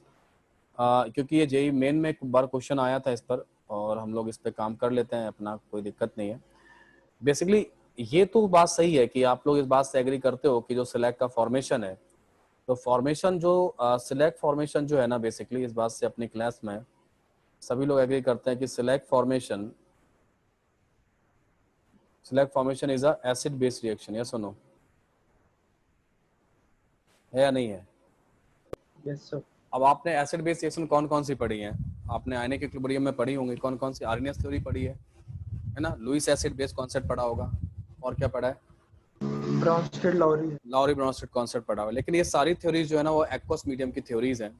S1: क्योंकि ये जेई मेन में एक बार क्वेश्चन आया था इस पर और हम लोग इस पे काम कर लेते हैं अपना, कोई दिक्कत नहीं है। बेसिकली ये तो बात सही है कि आप लोग इस बात से एग्री करते हो कि जो सिलेक्ट का फॉर्मेशन है, तो फॉर्मेशन जो सिलेक्ट फॉर्मेशन जो है ना, बेसिकली इस बात से अपनी क्लास में सभी लोग एग्री करते हैं कि select formation is a acid base reaction, या सुनो, है या नहीं है?
S5: Yes sir.
S1: अब आपने एसिड बेस रिएक्शन कौन कौन सी पढ़ी है? आपने आयनिक इक्विलिब्रियम में पढ़ी होंगी, कौन कौन सी? आर्नियस थ्योरी पढ़ी है ना, लुईस एसिड बेस कॉन्सेप्ट पढ़ा होगा, और क्या पढ़ा है?
S5: ब्राउनस्टेड
S1: लाउरी ब्राउनस्टेड कॉन्सेप्ट पढ़ा हुआ। लेकिन ये सारी थ्योरीज जो है ना वो एक्वस मीडियम की थ्योरीज हैं,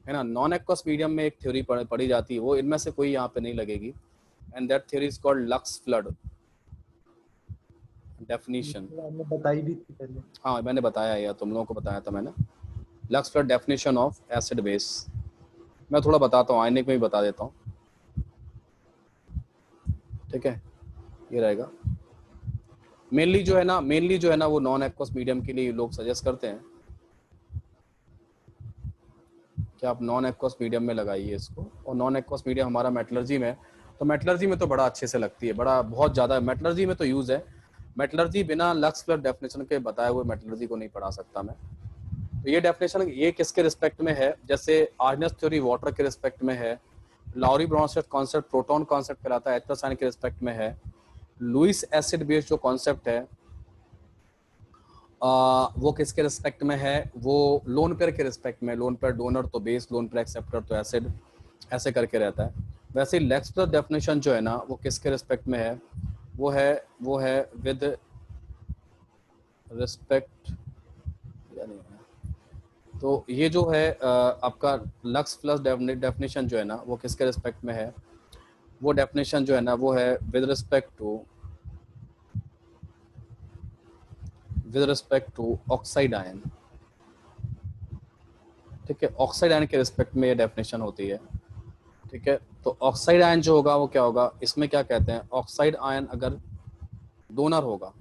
S1: है ना। नॉन एक्वस मीडियम में एक थ्योरी पढ़ी जाती है, वो इनमें से कोई यहाँ पे नहीं लगेगी, and that theory is called lux flood definition.
S5: आपने बताई भी थी पहले।
S1: हाँ, मैंने बताया, या तुम लोगों को बताया था मैंने, lux flood definition of acid base. मैं थोड़ा बताता हूँ, आयनिक में भी बता देता हूँ, ठीक है। ये रहेगा मेनली जो है ना वो नॉन एक्वस मीडियम के लिए लोग सजेस्ट करते हैं कि आप नॉन एक्वस मीडियम में लगाइए इसको, और नॉन एक्वस मीडियम हमारा मेटलर्जी में, तो मेटलर्जी में तो बड़ा अच्छे से लगती है, बड़ा बहुत ज़्यादा मेटलर्जी में तो यूज़ है। मेटलर्जी बिना लक्स फ्लड डेफिनेशन के बताए हुए मेटलर्जी को नहीं पढ़ा सकता मैं। तो ये डेफिनेशन ये किसके रिस्पेक्ट में है? जैसे आर्नियस थ्योरी वाटर के रिस्पेक्ट में है, लाउरी ब्राउनस्टेड कॉन्सेप्ट प्रोटॉन कॉन्सेप्ट कहलाता है, एच आयन के रिस्पेक्ट में है, लुईस एसिड बेस जो कॉन्सेप्ट है वो किसके रिस्पेक्ट में है? वो लोन पेयर के रिस्पेक्ट में, लोन पेयर डोनर तो बेस, लोन पेयर एक्सेप्टर तो एसिड, ऐसे करके रहता है। वैसे लक्स फ्लड डेफिनेशन जो है ना वो किसके रिस्पेक्ट में है? वो है विद रिस्पेक्ट, यानी तो ये जो है आपका लक्स फ्लड डेफिनेशन जो है ना वो किसके रिस्पेक्ट में है? वो डेफिनेशन जो है ना वो है with respect to oxide ion, ठीक है। ऑक्साइड आयन के रिस्पेक्ट में ये डेफिनेशन होती है, ठीक है। तो ऑक्साइड आयन जो होगा वो क्या होगा? इसमें क्या कहते हैं, ऑक्साइड आयन अगर डोनर होगा,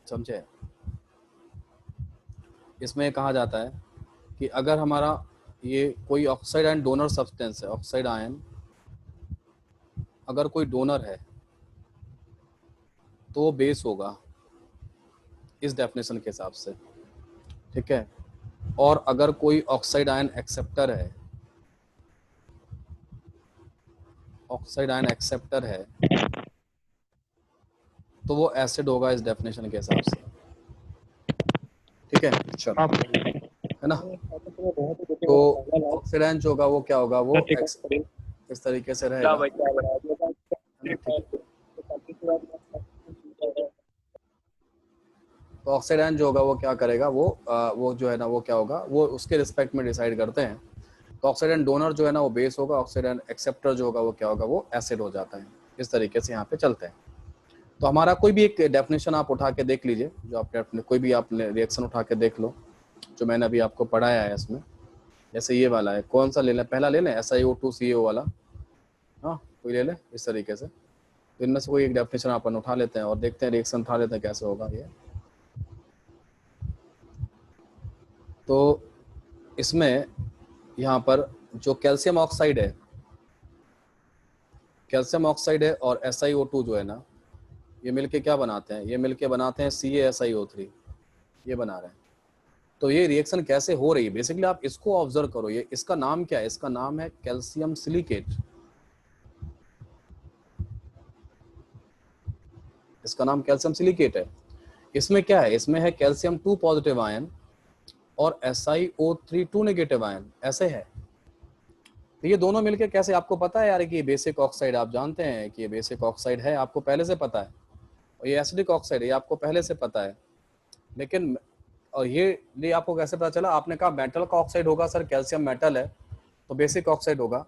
S1: समझे, इसमें कहा जाता है कि अगर हमारा ये कोई ऑक्साइड आयन डोनर सब्सटेंस है, ऑक्साइड आयन अगर कोई डोनर है तो वो बेस होगा इस डेफिनेशन के हिसाब से, ठीक है। और अगर कोई ऑक्साइड आयन एक्सेप्टर है, तो वो एसिड होगा इस डेफिनेशन के हिसाब से, ठीक है। चलो, है ना। तो ऑक्साइड आयन जो होगा वो क्या होगा? वो इस तरीके से रहेगा, तो ऑक्साइड आयन जो होगा वो क्या करेगा? वो जो है ना वो क्या होगा, वो उसके रिस्पेक्ट में डिसाइड करते हैं। तो ऑक्साइड आयन डोनर जो है ना वो बेस होगा, ऑक्साइड आयन एक्सेप्टर जो होगा वो क्या होगा? वो एसिड हो जाता है। इस तरीके से यहाँ पे चलते हैं। तो हमारा कोई भी एक डेफिनेशन आप उठा के देख लीजिए, जो आपने कोई भी आपने रिएक्शन उठा के देख लो जो मैंने अभी आपको पढ़ाया है इसमें। जैसे ये वाला है, कौन सा ले लें? पहला ले लें, SiO2CO वाला, हाँ कोई ले लें इस तरीके से। तो इनमें से कोई एक डेफिनेशन अपन उठा लेते हैं और देखते हैं, रिएक्शन उठा लेते हैं कैसे होगा ये। तो इसमें यहाँ पर जो कैल्शियम ऑक्साइड है और SiO2 जो है ना, ये मिलके क्या बनाते हैं? ये मिलके बनाते हैं CaSiO3, ये बना रहे हैं। तो ये रिएक्शन कैसे हो रही है बेसिकली आप इसको ऑब्जर्व करो। ये इसका नाम क्या है? इसका नाम है कैल्शियम सिलिकेट। इसका नाम कैल्शियम सिलिकेट है। इसमें क्या है? इसमें है कैल्शियम 2 पॉजिटिव आयन और SiO3 2 नेगेटिव आयन, ऐसे है। तो ये दोनों मिलके कैसे, आपको पता है यार कि ये बेसिक ऑक्साइड, आप जानते हैं कि ये बेसिक ऑक्साइड है, आपको पहले से पता है, और ये एसिडिक ऑक्साइड है, ये आपको पहले से पता है। लेकिन और ये आपको कैसे पता चला? आपने कहा मेटल का ऑक्साइड होगा सर, कैल्शियम मेटल है तो बेसिक ऑक्साइड होगा,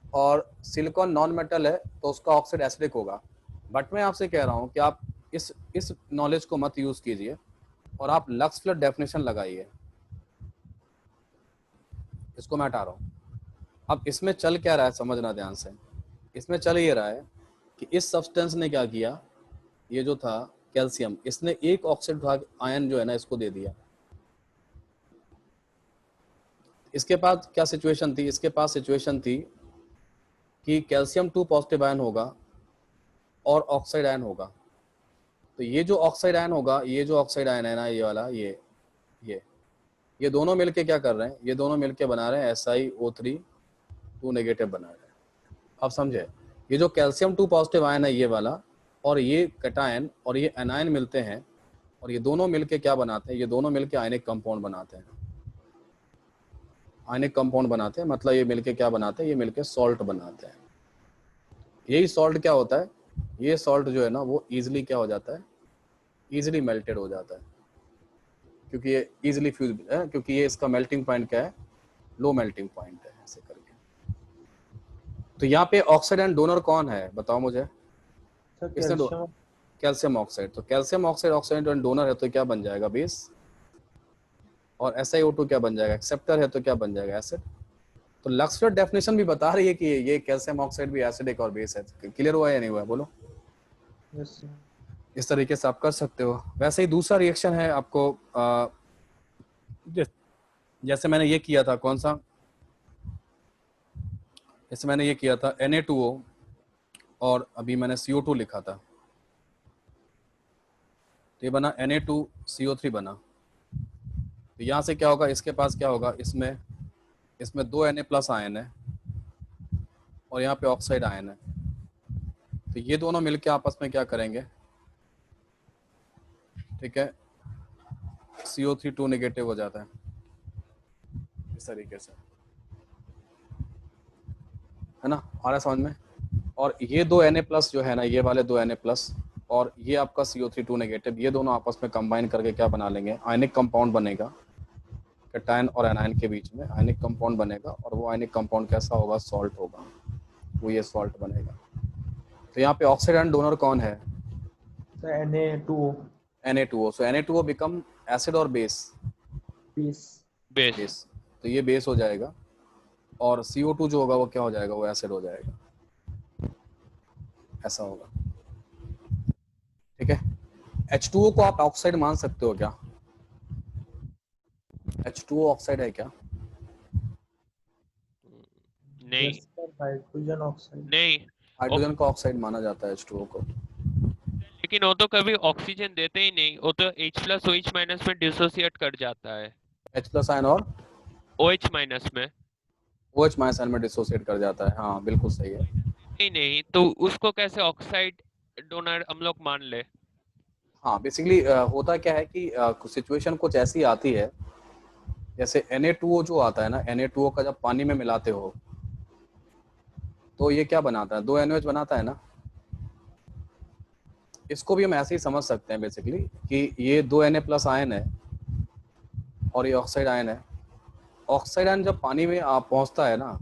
S1: और सिलिकॉन नॉन मेटल है तो उसका ऑक्साइड एसिडिक होगा। बट मैं आपसे कह रहा हूँ कि आप इस नॉलेज को मत यूज कीजिए और आप लक्स फ्लड डेफिनेशन लगाइए। इसको मैं हटा रहा हूँ। अब इसमें चल क्या रहा है समझना ध्यान से। इसमें चल ये रहा है कि इस सब्सटेंस ने क्या किया, ये जो था कैल्शियम, इसने एक ऑक्साइड भाग आयन जो है ना इसको दे दिया। इसके पास क्या सिचुएशन थी? इसके पास सिचुएशन थी कि कैल्शियम 2 पॉजिटिव आयन होगा और ऑक्साइड आयन होगा। तो ये जो ऑक्साइड आयन होगा, ये जो ऑक्साइड आयन है ना, ये वाला, ये दोनों मिलके क्या कर रहे हैं? ये दोनों मिलके बना रहे हैं SiO3 2 नेगेटिव बना रहे हैं। अब समझे, ये जो कैल्शियम 2 पॉजिटिव आयन है ये वाला, और ये कैटायन और ये एनायन मिलते हैं, और ये दोनों मिलके क्या बनाते हैं? ये दोनों मिलके आयनिक कंपाउंड बनाते हैं। आयनिक कंपाउंड बनाते हैं मतलब ये मिलके क्या बनाते हैं? ये मिलके सॉल्ट बनाते हैं। यही सॉल्ट क्या होता है? ये सॉल्ट जो है ना वो इजीली क्या हो जाता है? इजीली मेल्टेड हो जाता है, क्योंकि ये इजीली फ्यूज है, क्योंकि ये इसका मेल्टिंग पॉइंट क्या है? लो मेल्टिंग पॉइंट है, ऐसे करके। तो यहाँ पे ऑक्साइड एंड डोनर कौन है बताओ मुझे?
S5: सर
S1: इसने
S5: कैल्शियम।
S1: Calcium oxide. तो calcium oxide oxide and donor है तो क्या बन जाएगा? बेस। और SiO2 क्या बन जाएगा? एक्सेप्टर है तो क्या बन जाएगा? एसिड। तो लक्स फ्लड डेफिनेशन भी बता रही है कि ये कैल्शियम ऑक्साइड भी एसिडिक और बेस है। क्लियर हुआ या नहीं हुआ बोलो?
S5: Yes sir.
S1: इस तरीके से आप कर सकते हो। वैसे ही दूसरा रिएक्शन है आपको, जैसे मैंने ये किया था, कौन सा? जैसे मैंने ये किया था Na2O और अभी मैंने CO2 लिखा था, तो ये बना Na2CO3 बना। तो यहाँ से क्या होगा? इसके पास क्या होगा? इसमें 2 Na+ आयन है और यहाँ पे ऑक्साइड आयन है। तो ये दोनों मिलके आपस में क्या करेंगे? ठीक है, CO3 2 नेगेटिव हो जाता है इस तरीके से, है ना? आ रहा है समझ में? और ये 2 Na+ जो है ना, ये वाले 2 Na+ और ये आपका CO3 2 नेगेटिव, ये दोनों आपस में कंबाइन करके क्या बना लेंगे? आयनिक कंपाउंड बनेगा। कैटायन और एनायन के बीच में आयनिक कंपाउंड बनेगा, और वो आयनिक कंपाउंड कैसा होगा? सॉल्ट होगा, वो ये सॉल्ट बनेगा। तो यहाँ पे ऑक्साइड एंड डोनर कौन है?
S5: Sir Na2O।
S1: Na2O। सो Na2O बिकम एसिड और बेस?
S5: बेस।
S7: बेस।
S1: बेस। तो ये बेस हो जाएगा, और CO2 जो होगा वो क्या हो जाएगा? वो एसिड हो जाएगा, ऐसा होगा। ठीक है। H2O को आप ऑक्साइड मान सकते हो क्या? H2O ऑक्साइड है क्या?
S7: नहीं
S5: यस सर, हाइड्रोजन ऑक्साइड।
S7: नहीं,
S1: हाइड्रोजन का ऑक्साइड माना जाता है H2O को।
S7: लेकिन वो तो कभी ऑक्सीजन देते ही नहीं, वो तो H+ OH- में डिसोसिएट कर जाता है।
S1: H+ आयन और
S7: OH- में
S1: OH- आयन में डिसोसिएट कर जाता है। हाँ बिल्कुल सही है।
S7: नहीं, तो उसको कैसे ऑक्साइड डोनर हम लोग मान ले?
S1: हाँ बेसिकली होता क्या है कि सिचुएशन कुछ ऐसी आती है, जैसे Na2O जो आता है ना, Na2O का जब पानी में मिलाते हो तो ये क्या बनाता है? 2 NOH बनाता है ना। इसको भी हम ऐसे ही समझ सकते हैं बेसिकली कि ये 2 Na+ आयन है और ये ऑक्साइड आयन है। ऑक्साइड आयन जब पानी में पहुंचता है ना,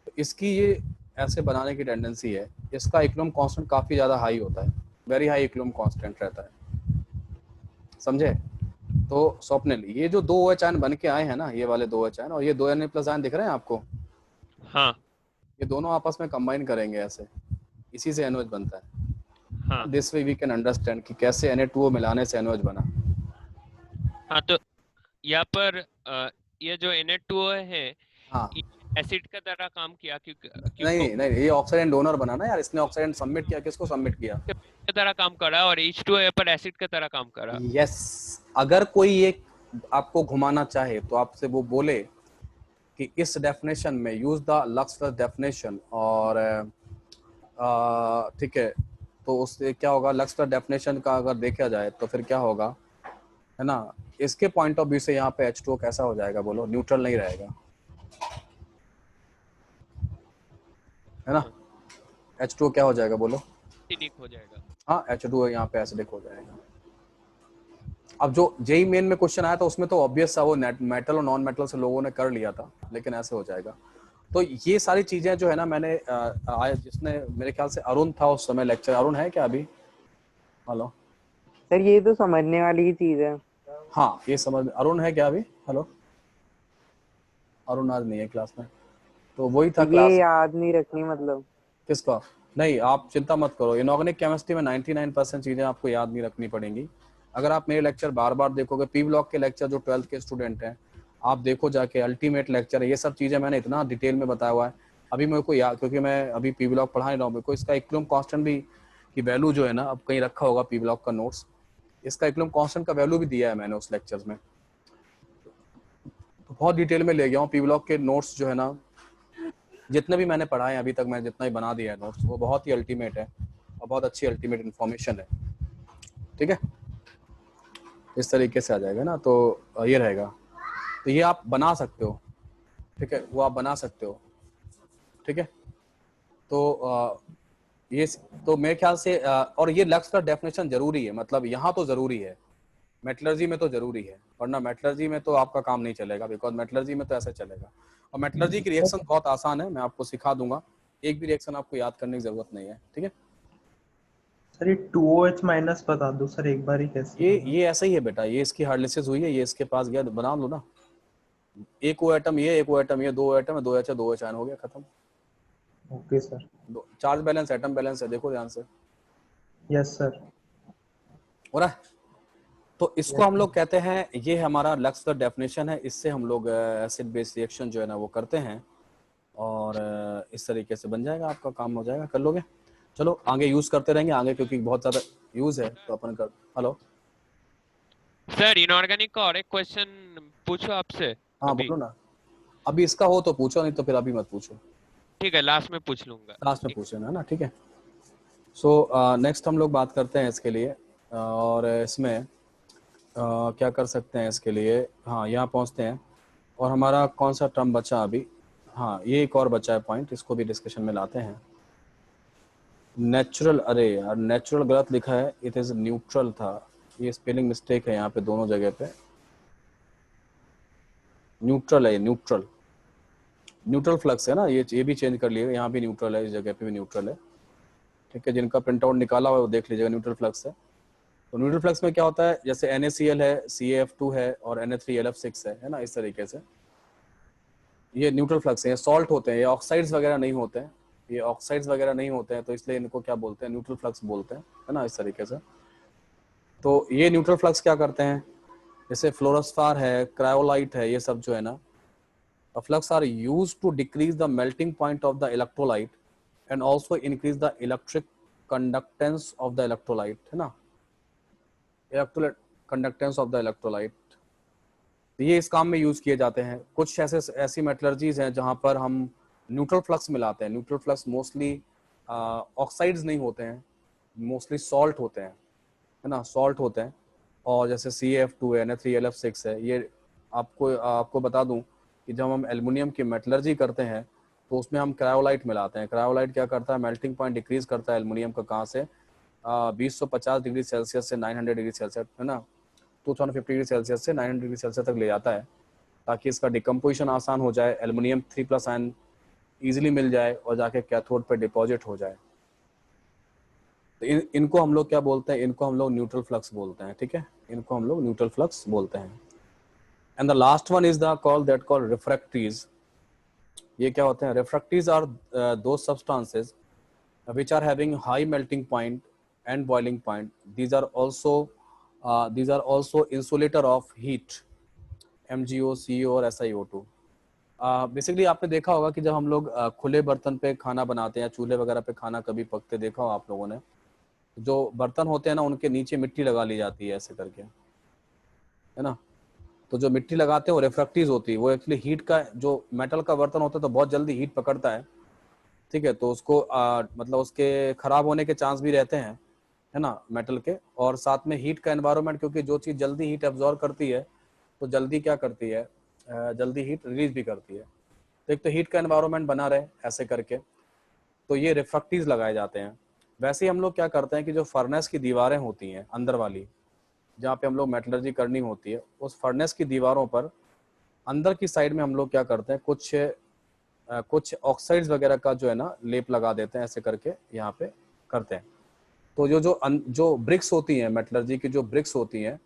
S1: तो इसकी ये ऐसे बनाने की टेंडेंसी है। इसका इक्विलिब्रियम कांस्टेंट काफ़ी ज़्यादा हाई होता है, वेरी हाई इक्विलिब्रियम कांस्टेंट रहता है, समझे? तो स्वप्निल, ये जो 2 OH आयन बन के आए हैं ना, ये वाले 2 OH आयन और ये 2 Na+ आयन दिख रहे हैं आपको?
S7: हाँ
S1: ये दोनों आपस में कंबाइन करेंगे ऐसे, इसी से NOH बनता है।
S7: हाँ
S1: this way we can understand कि कैसे Na2O मिलाने से NOH बना।
S7: हाँ। तो यहाँ पर ये जो Na2O है,
S1: हाँ
S7: एसिड का तरह काम किया, क्योंकि
S1: नहीं नहीं, ये ऑक्साइड एंड डोनर बना ना यार, इसने ऑक्साइड सबमिट किया। किसको सबमिट किया?
S7: की तरह काम करा, और H2O यहाँ पर एसिड की तरह काम करा।
S1: यस। अगर कोई ये आपको घुमाना चाहे तो आपसे वो बोले कि इस डेफिनेशन में यूज द लक्स डेफिनेशन, और ठीक है, तो उससे क्या होगा? लक्स डेफिनेशन का अगर देखा जाए तो फिर क्या होगा, है ना? इसके पॉइंट ऑफ व्यू से यहाँ पे H2O कैसा हो जाएगा बोलो? न्यूट्रल नहीं रहेगा। है ना। H2O क्या हो जाएगा बोलो?
S7: एसिडिक हो जाएगा।
S1: हाँ, H2O यहाँ पे एसिडिक हो जाएगा। अब जो जेई मेन में क्वेश्चन आया था उसमें तो ऑब्वियस था, वो मेटल और नॉन मेटल से लोगों ने कर लिया था, लेकिन ऐसे हो जाएगा। तो ये सारी चीजें जो है ना, मैंने जिसने मेरे ख्याल से अरुण था उस समय लेक्चर, अरुण है क्या अभी? हेलो
S8: सर ये तो समझने वाली ही चीज है।
S1: हाँ, ये समझ, अरुण है क्या अभी? हेलो, अरुण आज नहीं है क्लास में, तो वही था
S8: ये
S1: क्लास।
S8: याद नहीं रखनी मतलब।
S1: किसका? नहीं, आप चिंता मत करो, इनऑर्गेनिक केमिस्ट्री में 99% चीजें आपको याद नहीं रखनी पड़ेंगी। अगर आप मेरे लेक्चर बार बार देखोगे, पी ब्लॉक के लेक्चर जो 12th के स्टूडेंट हैं, आप देखो जाके, अल्टीमेट लेक्चर है, ये सब चीजें मैंने इतना डिटेल में बताया हुआ है। अभी मेरे को याद, क्योंकि मैं अभी पी ब्लॉक पढ़ा नहीं रहा हूँ, मेरे को इसका इक्विलिब्रियम कांस्टेंट भी की वैल्यू जो है ना, अब कहीं रखा होगा पी ब्लॉक का नोट्स, इसका इक्विलिब्रियम कांस्टेंट का वैल्यू भी दिया है मैंने उस लेक्चर्स में, तो बहुत डिटेल में ले गया हूँ। पी ब्लॉक के नोट्स जो है ना, जितने भी मैंने पढ़ाए हैं अभी तक, मैं जितना ही बना दिया है नोट्स, वो बहुत ही अल्टीमेट है और बहुत अच्छी अल्टीमेट इन्फॉर्मेशन है। ठीक है, इस तरीके से आ जाएगा ना, तो ये रहेगा, तो ये आप बना सकते हो। ठीक है, वो आप बना सकते हो। ठीक है, तो ये तो मेरे ख्याल से और ये लक्स का डेफिनेशन जरूरी है, मतलब यहाँ तो जरूरी है, मेटलर्जी में तो जरूरी है, वरना मेटलर्जी में तो आपका काम नहीं चलेगा, बिकॉज मेटलर्जी में तो ऐसे चलेगा। और मेटलर्जी की रिएक्शन बहुत आसान है, मैं आपको सिखा दूंगा, एक भी रिएक्शन आपको याद करने की जरूरत नहीं है। ठीक है
S5: सर ये 2OH माइनस बता दो सर एक बार ही कैसे।
S1: ये ऐसा ही है बेटा, ये इसकी हाइड्रोलिसिस हुई है, ये इसके पास गया, बना लो ना, एक ओ एटम ये, एक ओ एटम ये, दो एटम है, दो एच है, दो एच आयन, हो गया खत्म।
S5: Okay sir.
S1: Charge balance, atom balance है, देखो ध्यान से,
S5: यस सर।
S1: हो रहा है। तो इसको हम लोग कहते हैं, ये हमारा लक्स का डेफिनेशन है, इससे हम लोग एसिड बेस रिएक्शन जो है ना वो करते हैं, और इस तरीके से बन जाएगा, आपका काम हो जाएगा, कर लोगे। चलो आगे यूज करते रहेंगे आगे, क्योंकि बहुत ज्यादा यूज है, तो अपन कर। हेलो
S7: सर इनऑर्गेनिक का और एक क्वेश्चन पूछो आपसे।
S1: हाँ
S7: अभी
S1: बोलो ना, अभी इसका हो तो पूछो, नहीं तो फिर अभी मत पूछो,
S7: ठीक है, लास्ट में पूछ लूंगा।
S1: लास्ट में पूछ लेना ना, ठीक है। सो नेक्स्ट हम लोग बात करते हैं इसके लिए, और इसमें क्या कर सकते हैं इसके लिए, हाँ यहाँ पहुँचते हैं, और हमारा कौन सा टर्म बचा अभी, हाँ ये एक और बचा है पॉइंट, इसको भी डिस्कशन में लाते हैं। नेचुरल, अरे यार नेचुरल गलत लिखा है, इट इज न्यूट्रल था, ये स्पेलिंग मिस्टेक है यहाँ पे, दोनों जगह पे न्यूट्रल है, न्यूट्रल, न्यूट्रल फ्लक्स है ना, ये भी चेंज कर लिए, यहाँ भी न्यूट्रल है, इस जगह पे भी न्यूट्रल है। ठीक है, जिनका प्रिंट आउट निकाला हुआ है वो देख लीजिएगा, न्यूट्रल फ्लक्स है। तो न्यूट्रल फ्लक्स में क्या होता है, जैसे NaCl है, CaF2 है और Na3LF6 है ना, इस तरीके से ये न्यूट्रल फ्लक्स है, ये सॉल्ट होते हैं, ये ऑक्साइड्स वगैरह नहीं होते हैं, ये ऑक्साइड्स वगैरह नहीं होते हैं, तो इसलिए इनको क्या बोलते हैं, न्यूट्रल फ्लक्स बोलते हैं, है ना, इस तरीके से। तो ये न्यूट्रल फ्लक्स क्या करते हैं, जैसे फ्लोरोस्फार है, क्रायोलाइट है, ये सब जो है ना, flux are used to decrease the melting point of the electrolyte and also increase the electric conductance of the electrolyte, है ना, electrolyte conductance of the electrolyte, ये इस काम में यूज किए जाते हैं। कुछ ऐसी मेटलर्जीज हैं जहां पर हम न्यूट्रल फ्लक्स मिलाते हैं, न्यूट्रल फ्लक्स मोस्टली ऑक्साइड्स नहीं होते हैं, मोस्टली सॉल्ट होते हैं, है ना, सॉल्ट होते हैं, और जैसे CaF2 है, Na3LF6 है, ये आपको बता दूं कि जब हम एल्युमिनियम की मेटलर्जी करते हैं तो उसमें हम क्रायोलाइट मिलाते हैं। क्रायोलाइट क्या करता है, मेल्टिंग पॉइंट डिक्रीज करता है एल्युमिनियम का, कहाँ से, 2050 डिग्री सेल्सियस से 900 डिग्री सेल्सियस, है ना, 2050 डिग्री सेल्सियस से 900 डिग्री सेल्सियस तक ले जाता है, ताकि इसका डिकम्पोजिशन आसान हो जाए, एल्युमिनियम 3+ आयन इजीली मिल जाए और जाके कैथोड पे डिपॉजिट हो जाए। तो इनको हम लोग क्या बोलते हैं, इनको हम लोग न्यूट्रल फ्लक्स बोलते हैं। ठीक है, इनको हम लोग न्यूट्रल फ्लक्स बोलते हैं। And the last one is the call that call refractories. ये क्या होते हैं, रिफ्रैक्टरीज आर दो substances which are having high melting point and boiling point. These are also insulator of heat, MgO, CO और SiO2। Basically आपने देखा होगा कि जब हम लोग खुले बर्तन पे खाना बनाते हैं, चूल्हे वगैरह पे खाना कभी पकते देखा हो आप लोगों ने, जो बर्तन होते हैं ना उनके नीचे मिट्टी लगा ली जाती है ऐसे करके, है ना, तो जो मिट्टी लगाते हैं वो रिफ्रैक्टरीज होती है, वो एक्चुअली हीट का, जो मेटल का बर्तन होता है तो बहुत जल्दी हीट पकड़ता है, ठीक है, तो उसको मतलब उसके खराब होने के चांस भी रहते हैं, है ना, मेटल के, और साथ में हीट का एनवायरनमेंट, क्योंकि जो चीज़ जल्दी हीट एब्जॉर्ब करती है तो जल्दी क्या करती है, जल्दी हीट रिलीज भी करती है। तो एक तो हीट का एनवायरनमेंट बना रहे ऐसे करके, तो ये रिफ्रैक्टिव्स लगाए जाते हैं। वैसे ही हम लोग क्या करते हैं कि जो फर्नेस की दीवारें होती हैं अंदर वाली, जहाँ पे हम लोग मेटलर्जी करनी होती है, उस फर्नेस की दीवारों पर अंदर की साइड में हम लोग क्या करते हैं, कुछ ऑक्साइड्स वगैरह का जो है ना लेप लगा देते हैं, ऐसे करके यहाँ पे करते हैं। तो जो ब्रिक्स होती हैं, मेटलर्जी की जो ब्रिक्स होती हैं,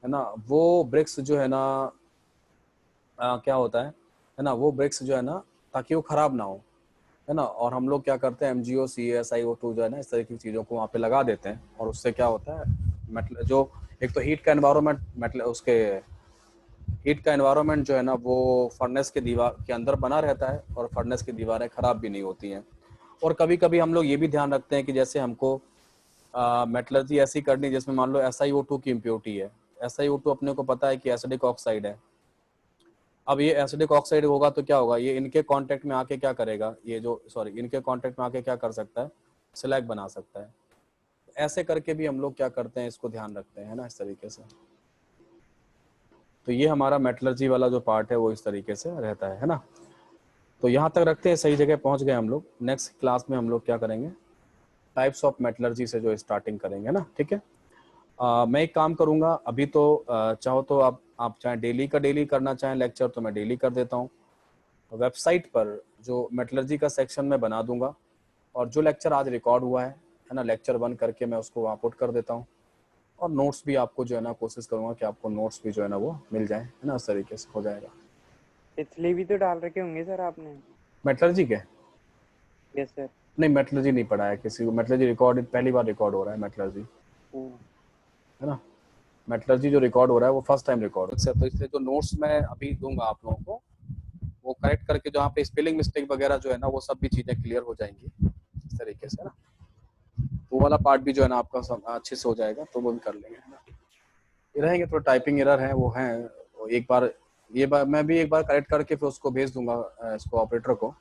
S1: है ना, वो ब्रिक्स जो है ना क्या होता है ना, वो ब्रिक्स जो है ना, ताकि वो खराब ना हो, है ना, और हम लोग क्या करते हैं MgO, CaSiO2 जो है ना, इस तरह की चीज़ों को वहाँ पे लगा देते हैं, और उससे क्या होता है, मेटल जो एक तो हीट का एनवायरनमेंट, मेटल उसके हीट का एनवायरनमेंट जो है ना वो फर्नेस के दीवार के अंदर बना रहता है, और फर्नेस की दीवारें खराब भी नहीं होती हैं। और कभी कभी हम लोग ये भी ध्यान रखते हैं कि जैसे हमको मेटलर्जी ऐसी करनी जिसमें मान लो SiO2 की इम्प्योरिटी है। SiO2 अपने को पता है कि एसिडिक ऑक्साइड है। अब ये एसिडिक ऑक्साइड होगा तो क्या होगा, ये इनके कांटेक्ट में आके क्या करेगा, इनके कांटेक्ट में आके क्या कर सकता है, स्लैग बना सकता है। ऐसे करके भी हम लोग क्या करते हैं, इसको ध्यान रखते हैं ना, इस तरीके से। तो ये हमारा मेटलर्जी वाला जो पार्ट है वो इस तरीके से रहता है ना। तो यहाँ तक रखते हैं, सही जगह पहुँच गए हम लोग। नेक्स्ट क्लास में हम लोग क्या करेंगे, टाइप्स ऑफ मेटलर्जी से जो स्टार्टिंग करेंगे ना, ठीक है। मैं एक काम करूँगा अभी तो, चाहो तो आप चाहे डेली का डेली करना चाहें लेक्चर तो मैं डेली कर देता हूँ। वेबसाइट पर जो मेटलर्जी का सेक्शन मैं बना दूंगा, और जो लेक्चर आज रिकॉर्ड हुआ है ना, लेक्चर 1 करके मैं उसको वहाँ पुट कर देता हूँ। और नोट्स भी आपको जो है ना, कोशिश करूँगा कि आपको नोट्स भी जो है ना वो मिल जाए, है ना, उस तरीके से हो जाएगा।
S8: पिछले भी तो डाल रखे होंगे सर आपने?
S1: मेटलर्जी के?
S8: Yes sir.
S1: नहीं, मेटलर्जी नहीं पढ़ा है किसी को। मेटलर्जी रिकॉर्ड पहली बार रिकॉर्ड हो रहा है मेटलर्जी, है ना। मेटलर्जी जो रिकॉर्ड हो रहा है वो फर्स्ट टाइम रिकॉर्ड हो। तो इसलिए जो नोट्स मैं अभी दूंगा आप लोगों को, वो करेक्ट करके जहाँ पे स्पेलिंग मिस्टेक वगैरह जो है ना, वो सब भी चीज़ें क्लियर हो जाएंगी इस तरीके से ना। वो वाला पार्ट भी जो है ना आपका अच्छे से हो जाएगा, तो वो भी कर लेंगे, है ना। ये रहेंगे थोड़ा टाइपिंग एरर है, वो हैं, एक बार मैं भी एक बार करेक्ट करके फिर उसको भेज दूंगा इसको ऑपरेटर को,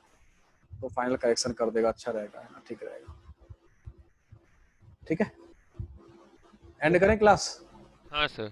S1: तो फाइनल करेक्शन कर देगा, अच्छा रहेगा, है ना, ठीक रहेगा। ठीक है, एंड करें क्लास?
S7: हाँ सर।